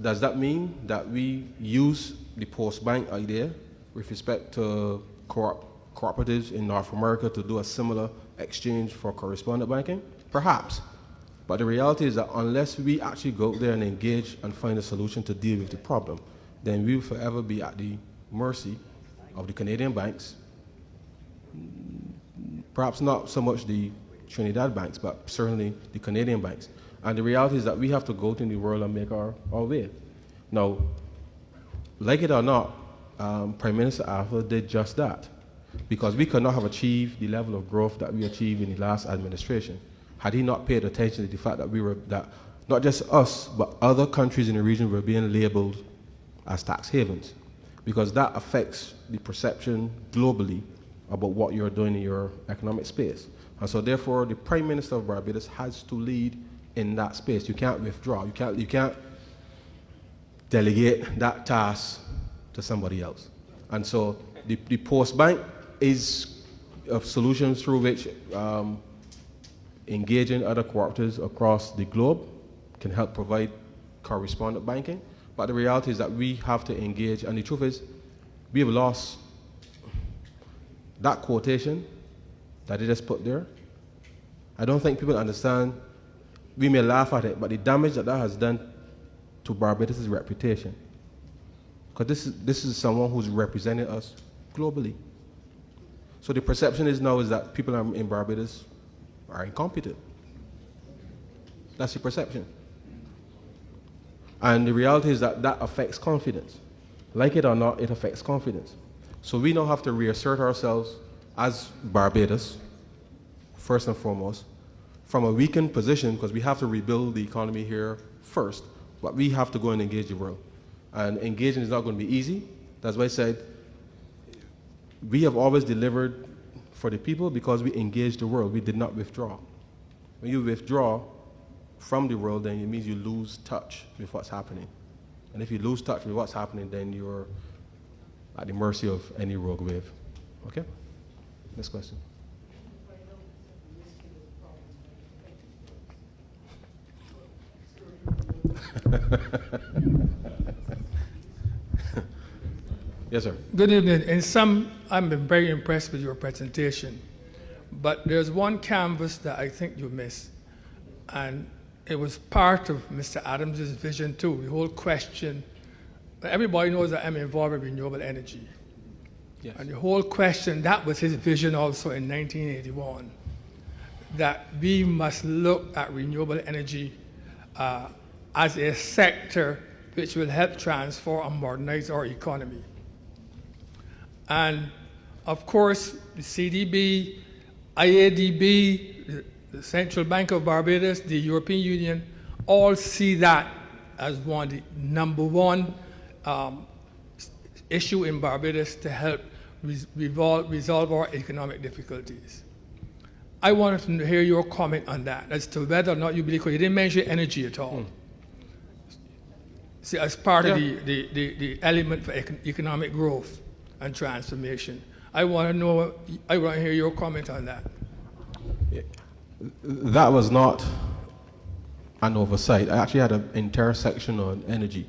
Does that mean that we use the post-bank idea with respect to cooperatives in North America to do a similar exchange for correspondent banking? Perhaps. But the reality is that unless we actually go out there and engage and find a solution to deal with the problem, then we will forever be at the mercy of the Canadian banks, perhaps not so much the Trinidad banks, but certainly the Canadian banks. And the reality is that we have to go out in the world and make our way. Now, like it or not, Prime Minister Arthur did just that, because we could not have achieved the level of growth that we achieved in the last administration had he not paid attention to the fact that not just us, but other countries in the region were being labeled as tax havens, because that affects the perception globally about what you're doing in your economic space. And so therefore, the Prime Minister of Barbados has to lead in that space. You can't withdraw. You can't delegate that task to somebody else. And so the post-bank is a solution through which engaging other cooperatives across the globe can help provide correspondent banking. But the reality is that we have to engage, and the truth is, we have lost that quotation that they just put there. I don't think people understand. We may laugh at it, but the damage that has done to Barbados' reputation, because this is someone who's representing us globally. So the perception is that people in Barbados are incompetent. That's the perception. And the reality is that affects confidence. Like it or not, it affects confidence. So we now have to reassert ourselves as Barbados, first and foremost, from a weakened position, because we have to rebuild the economy here first, but we have to go and engage the world. And engaging is not going to be easy. That's why I said we have always delivered for the people because we engaged the world. We did not withdraw. When you withdraw from the world, then it means you lose touch with what's happening. And if you lose touch with what's happening, then you're at the mercy of any rogue wave. Okay? Next question. Yes, sir. Good evening. I've been very impressed with your presentation, but there's one canvas that I think you missed, and it was part of Mr. Adams' vision too. The whole question, everybody knows that I'm involved in renewable energy, Yes. And the whole question, that was his vision also in 1981, that we must look at renewable energy as a sector which will help transform and modernize our economy. And of course, the CDB, IADB, the Central Bank of Barbados, the European Union, all see that as the number one issue in Barbados to help resolve our economic difficulties. I wanted to hear your comment on that, as to whether or not you believe, because you didn't mention energy at all. See, as part of the element for economic growth and transformation. I want to hear your comment on that. That was not an oversight. I actually had an entire section on energy.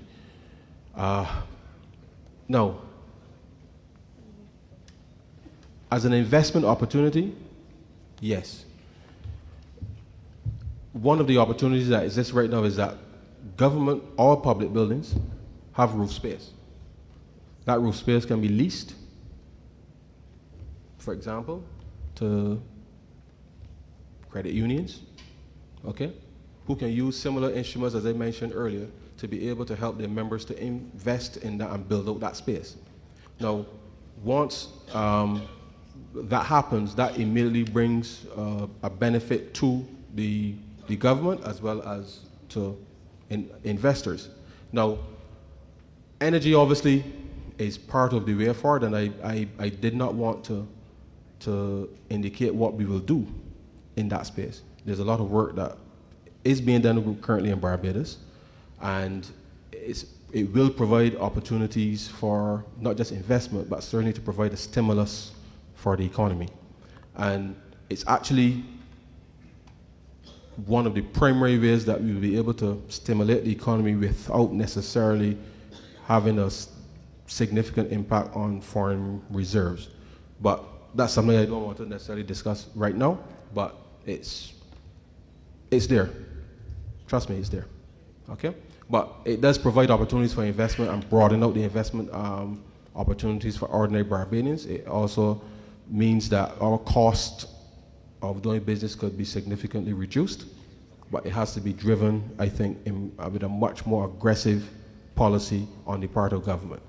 No. As an investment opportunity, yes. One of the opportunities that exists right now is that government or public buildings have roof space. That roof space can be leased, for example, to credit unions, okay, who can use similar instruments as I mentioned earlier to be able to help their members to invest in that and build out that space. Now, once that happens, that immediately brings a benefit to the government as well as to investors. Now, energy obviously is part of the way forward, and I did not want to indicate what we will do in that space. There's a lot of work that is being done currently in Barbados, and it will provide opportunities for not just investment, but certainly to provide a stimulus for the economy. And it's actually one of the primary ways that we will be able to stimulate the economy without necessarily having a significant impact on foreign reserves. But that's something I don't want to necessarily discuss right now, but it's there. Trust me, it's there. Okay? But it does provide opportunities for investment and broaden out the investment opportunities for ordinary Barbadians. It also means that our cost of doing business could be significantly reduced, but it has to be driven, I think, with a much more aggressive policy on the part of government.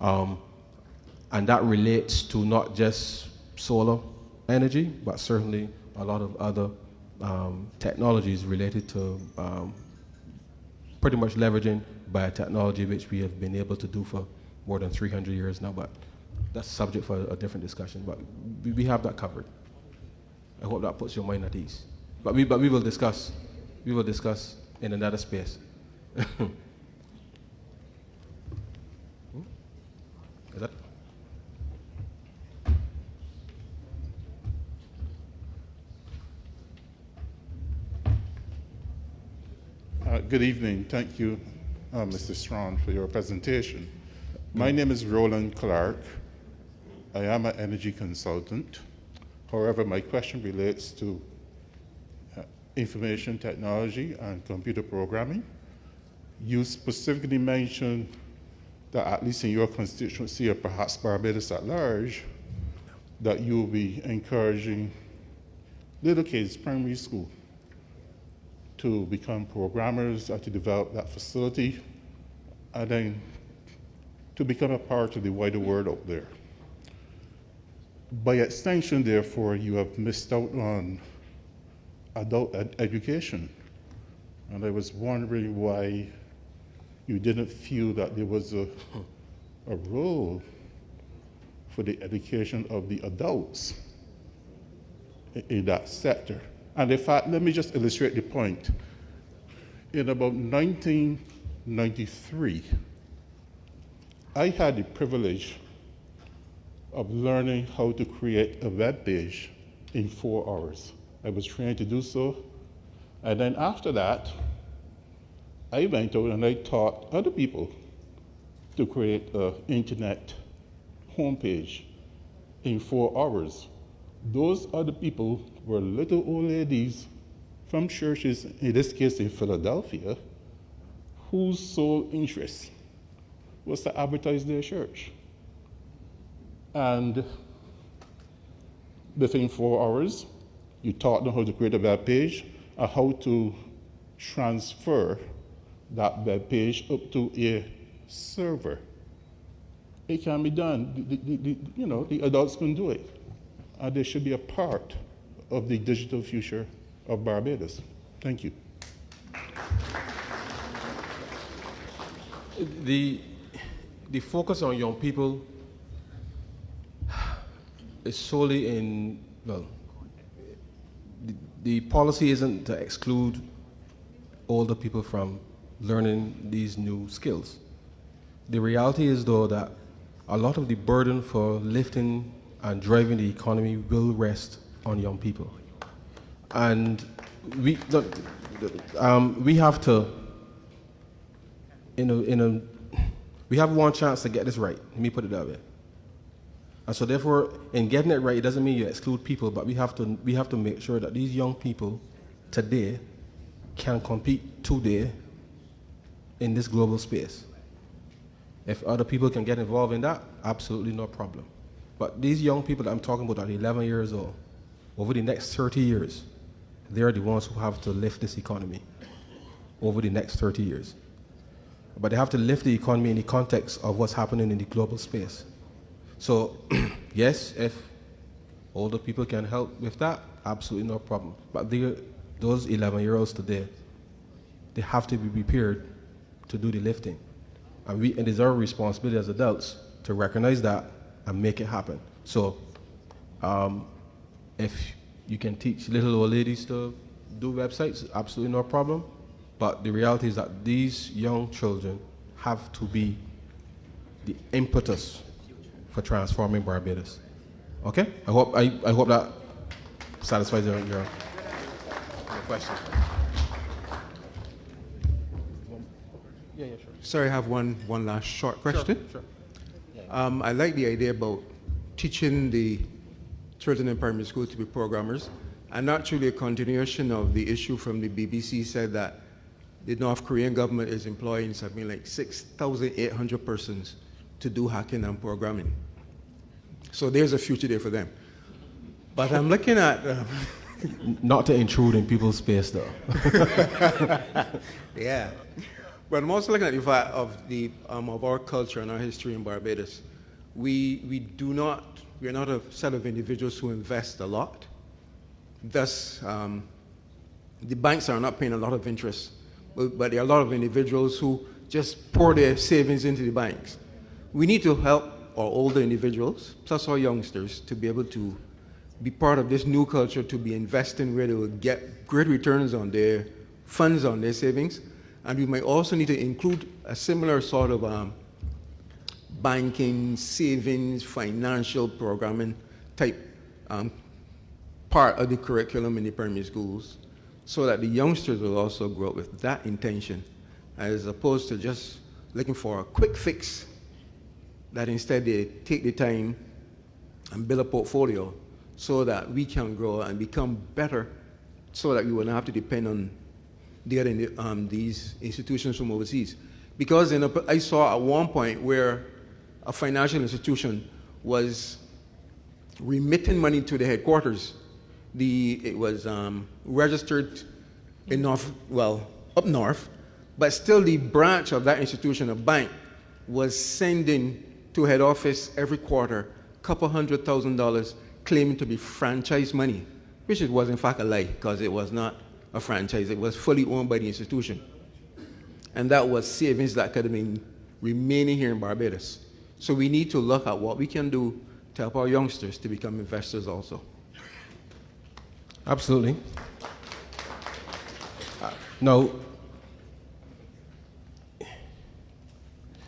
And that relates to not just solar energy, but certainly a lot of other technologies related to pretty much leveraging biotechnology, which we have been able to do for more than 300 years now, but that's a subject for a different discussion. But we have that covered. I hope that puts your mind at ease. But we will discuss. We will discuss in another space. Is that? Good evening. Thank you, Mr. Straughn, for your presentation. My name is Roland Clark. I am an energy consultant. However, my question relates to information technology and computer programming. You specifically mentioned that, at least in your constituency, or perhaps Barbados at large, that you will be encouraging little kids, primary school, to become programmers or to develop that facility, and then to become a part of the wider world out there. By extension, therefore, you have missed out on adult education. And I was wondering why you didn't feel that there was a role for the education of the adults in that sector. And in fact, let me just illustrate the point. In about 1993, I had the privilege of learning how to create a web page in 4 hours. I was trained to do so. And then after that, I went out and I taught other people to create an internet homepage in 4 hours. Those other people were little old ladies from churches, in this case in Philadelphia, whose sole interest was to advertise their church. And within 4 hours, you taught them how to create a web page and how to transfer that web page up to a server. It can be done. The adults can do it. And they should be a part of the digital future of Barbados. Thank you. The focus on young people is solely in, well, the policy isn't to exclude older people from learning these new skills. The reality is, though, that a lot of the burden for lifting and driving the economy will rest on young people. And we have to, we have one chance to get this right. Let me put it that way. And so therefore, in getting it right, it doesn't mean you exclude people, but we have to make sure that these young people today can compete today in this global space. If other people can get involved in that, absolutely no problem. But these young people that I'm talking about are 11 years old. Over the next 30 years, they're the ones who have to lift this economy over the next 30 years. But they have to lift the economy in the context of what's happening in the global space. So, yes, if older people can help with that, absolutely no problem. But those 11-year-olds today, they have to be prepared to do the lifting. And it is our responsibility as adults to recognize that and make it happen. So, if you can teach little old ladies to do websites, absolutely no problem. But the reality is that these young children have to be the impetus for transforming Barbados. Okay? I hope that satisfies your question. Yeah, sure. Sorry, I have one last short question. Sure. I like the idea about teaching the children in primary school to be programmers, and actually a continuation of the issue from the BBC said that the North Korean government is employing something like 6,800 persons to do hacking and programming. So there's a future there for them. But I'm looking at... Not to intrude in people's space, though. Yeah. But I'm also looking at the fact of our culture and our history in Barbados. We are not a set of individuals who invest a lot. Thus, the banks are not paying a lot of interest, but there are a lot of individuals who just pour their savings into the banks. We need to help our older individuals, plus our youngsters, to be able to be part of this new culture, to be investing where they will get great returns on their funds, on their savings. And we might also need to include a similar sort of banking, savings, financial programming type part of the curriculum in the primary schools, so that the youngsters will also grow up with that intention, as opposed to just looking for a quick fix, that instead they take the time and build a portfolio so that we can grow and become better, so that we will not have to depend on these institutions from overseas. Because I saw at one point where a financial institution was remitting money to the headquarters. It was registered in up north, but still the branch of that institution, a bank, was sending to head office every quarter a couple $100,000 claiming to be franchise money, which it was in fact a lie, because it was not a franchise. It was fully owned by the institution. And that was savings that could have been remaining here in Barbados. So we need to look at what we can do to help our youngsters to become investors also. Absolutely. Now,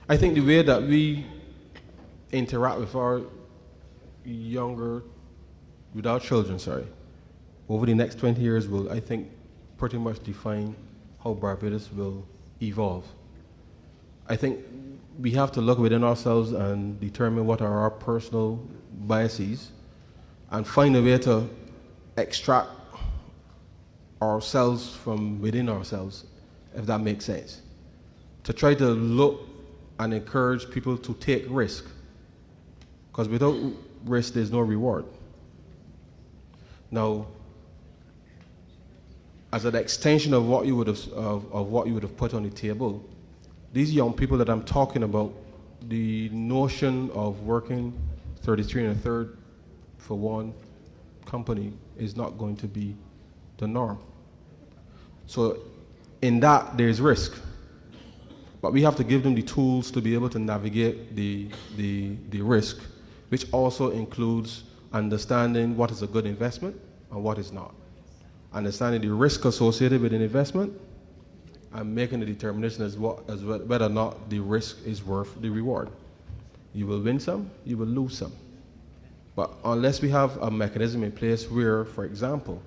I think the way that we interact with our children, over the next 20 years will, I think, pretty much define how Barbados will evolve. I think we have to look within ourselves and determine what are our personal biases and find a way to extract ourselves from within ourselves, if that makes sense. To try to look and encourage people to take risk Because without risk, there's no reward. Now, as an extension of what you would have put on the table, these young people that I'm talking about, the notion of working 33 and a third for one company is not going to be the norm. So in that, there's risk. But we have to give them the tools to be able to navigate the risk, which also includes understanding what is a good investment and what is not. Understanding the risk associated with an investment and making the determination as whether or not the risk is worth the reward. You will win some, you will lose some. But unless we have a mechanism in place where, for example,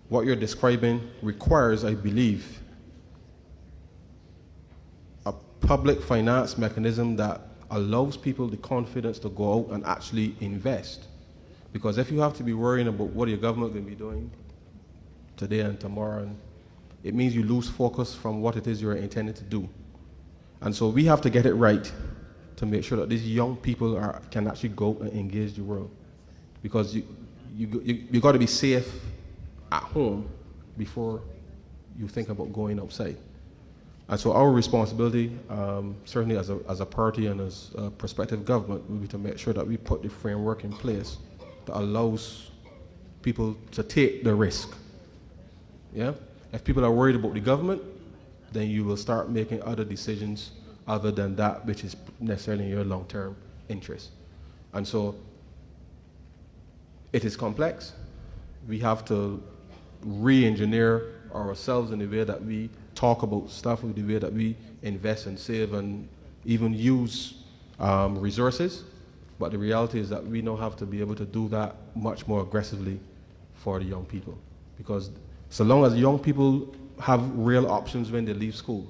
what you're describing requires, I believe, a public finance mechanism that allows people the confidence to go out and actually invest. Because if you have to be worrying about what your government is going to be doing today and tomorrow, and it means you lose focus from what it is you're intended to do. And so we have to get it right to make sure that these young people can actually go and engage the world. Because you got to be safe at home before you think about going outside. And so our responsibility, certainly as a party and as a prospective government, will be to make sure that we put the framework in place that allows people to take the risk. Yeah? If people are worried about the government, then you will start making other decisions other than that which is necessarily in your long-term interest. And so it is complex. We have to re-engineer ourselves in the way that we talk about stuff, in the way that we invest and save and even use resources. But the reality is that we now have to be able to do that much more aggressively for the young people. Because so long as young people have real options when they leave school,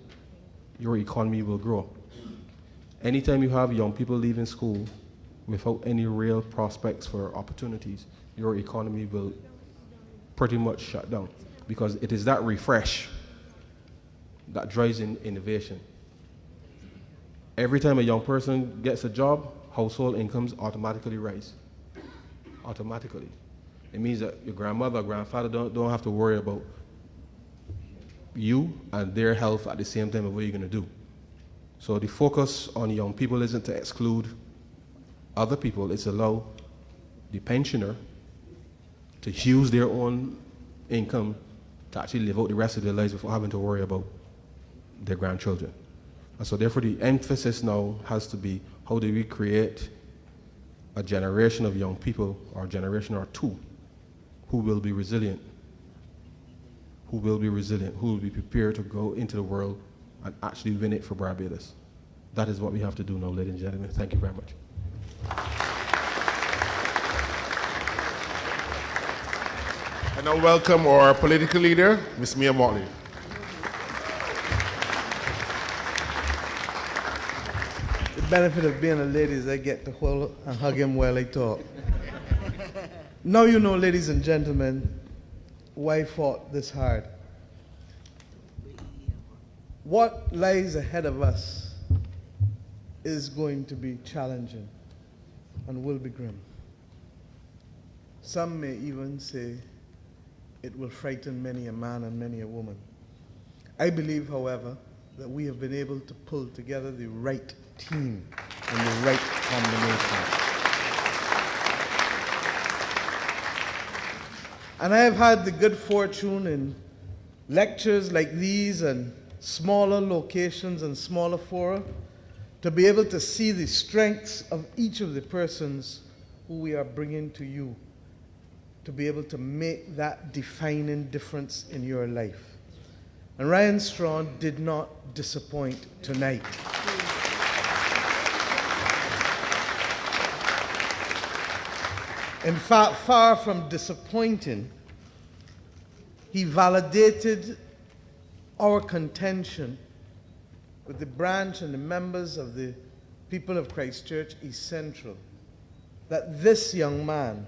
your economy will grow. Anytime you have young people leaving school without any real prospects for opportunities, your economy will pretty much shut down. Because it is that refresh that drives innovation. Every time a young person gets a job, household incomes automatically rise. Automatically. It means that your grandmother or grandfather don't have to worry about you and their health at the same time of what you're going to do. So the focus on young people isn't to exclude other people, it's allow the pensioner to use their own income to actually live out the rest of their lives without having to worry about their grandchildren. And so therefore the emphasis now has to be, how do we create a generation of young people, or a generation or two, who will be resilient, who will be prepared to go into the world and actually win it for Barbados. That is what we have to do now, ladies and gentlemen. Thank you very much. I now welcome our political leader, Ms. Mia Motley. The benefit of being a lady is I get to hold and hug him while I talk. Now you know, ladies and gentlemen, why I fought this hard. What lies ahead of us is going to be challenging and will be grim. Some may even say it will frighten many a man and many a woman. I believe, however, that we have been able to pull together the right team and the right combination. And I have had the good fortune in lectures like these and smaller locations and smaller fora to be able to see the strengths of each of the persons who we are bringing to you, to be able to make that defining difference in your life. And Ryan Straughn did not disappoint tonight. In fact, far from disappointing, he validated our contention with the branch and the members of the people of Christ Church East Central that this young man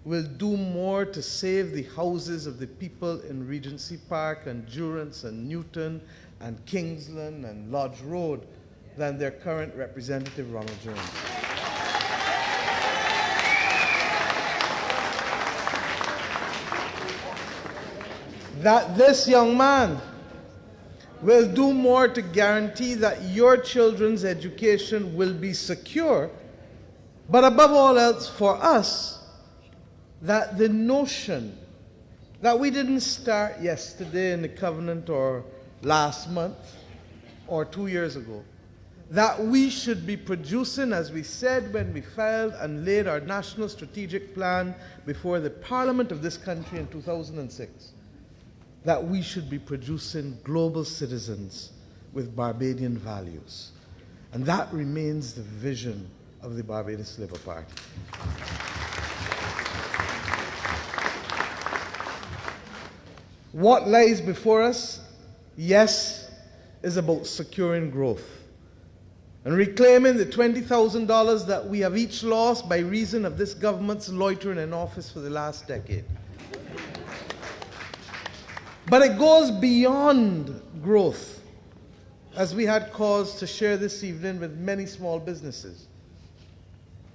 will do more to save the houses of the people in Regency Park and Durance and Newton and Kingsland and Lodge Road than their current representative, Ronald Jones. that this young man will do more to guarantee that your children's education will be secure, but above all else for us, that the notion that we didn't start yesterday in the covenant or last month or 2 years ago, that we should be producing, as we said when we filed and laid our national strategic plan before the parliament of this country in 2006, that we should be producing global citizens with Barbadian values. And that remains the vision of the Barbados Labour Party. What lies before us, yes, is about securing growth and reclaiming the $20,000 that we have each lost by reason of this government's loitering in office for the last decade. But it goes beyond growth, as we had cause to share this evening with many small businesses.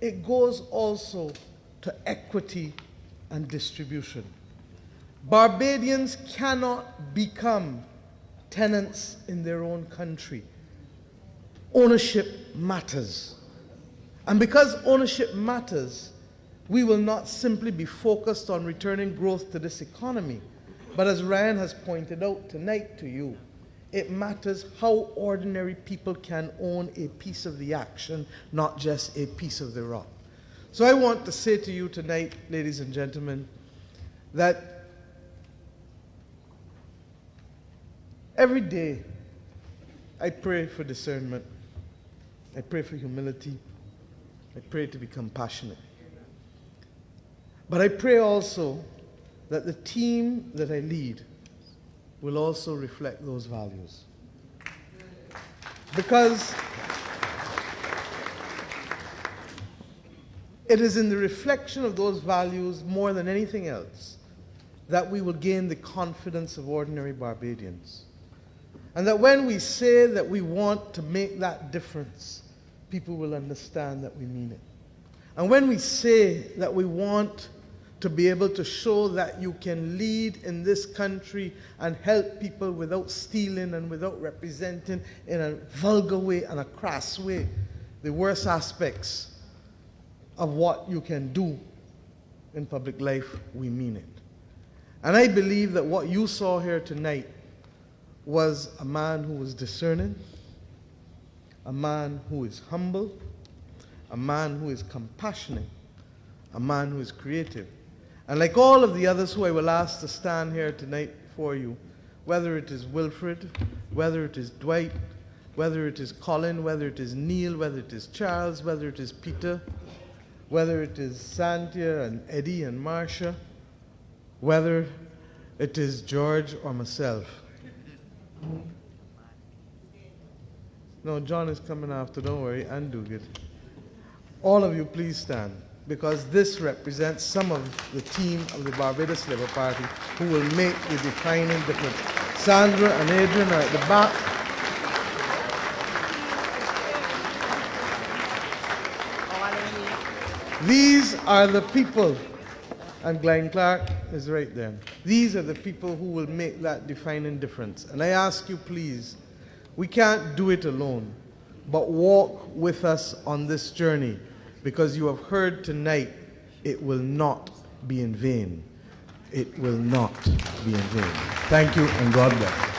It goes also to equity and distribution. Barbadians cannot become tenants in their own country. Ownership matters. And because ownership matters, we will not simply be focused on returning growth to this economy, but as Ryan has pointed out tonight to you, it matters how ordinary people can own a piece of the action, not just a piece of the rock. So I want to say to you tonight, ladies and gentlemen, that every day I pray for discernment. I pray for humility. I pray to be compassionate. But I pray also that the team that I lead will also reflect those values. Because it is in the reflection of those values more than anything else that we will gain the confidence of ordinary Barbadians. And that when we say that we want to make that difference, people will understand that we mean it. And when we say that we want to be able to show that you can lead in this country and help people without stealing and without representing in a vulgar way and a crass way the worst aspects of what you can do in public life, we mean it. And I believe that what you saw here tonight was a man who was discerning, a man who is humble, a man who is compassionate, a man who is creative. And like all of the others who I will ask to stand here tonight for you, whether it is Wilfred, whether it is Dwight, whether it is Colin, whether it is Neil, whether it is Charles, whether it is Peter, whether it is Santia and Eddie and Marcia, whether it is George or myself. No, John is coming after, don't worry, and Duguid. All of you please stand, because this represents some of the team of the Barbados Labour Party who will make the defining difference. Sandra and Adrian are at the back. These are the people, and Glenn Clark is right there. These are the people who will make that defining difference. And I ask you, please, we can't do it alone, but walk with us on this journey, because you have heard tonight, it will not be in vain. It will not be in vain. Thank you, and God bless.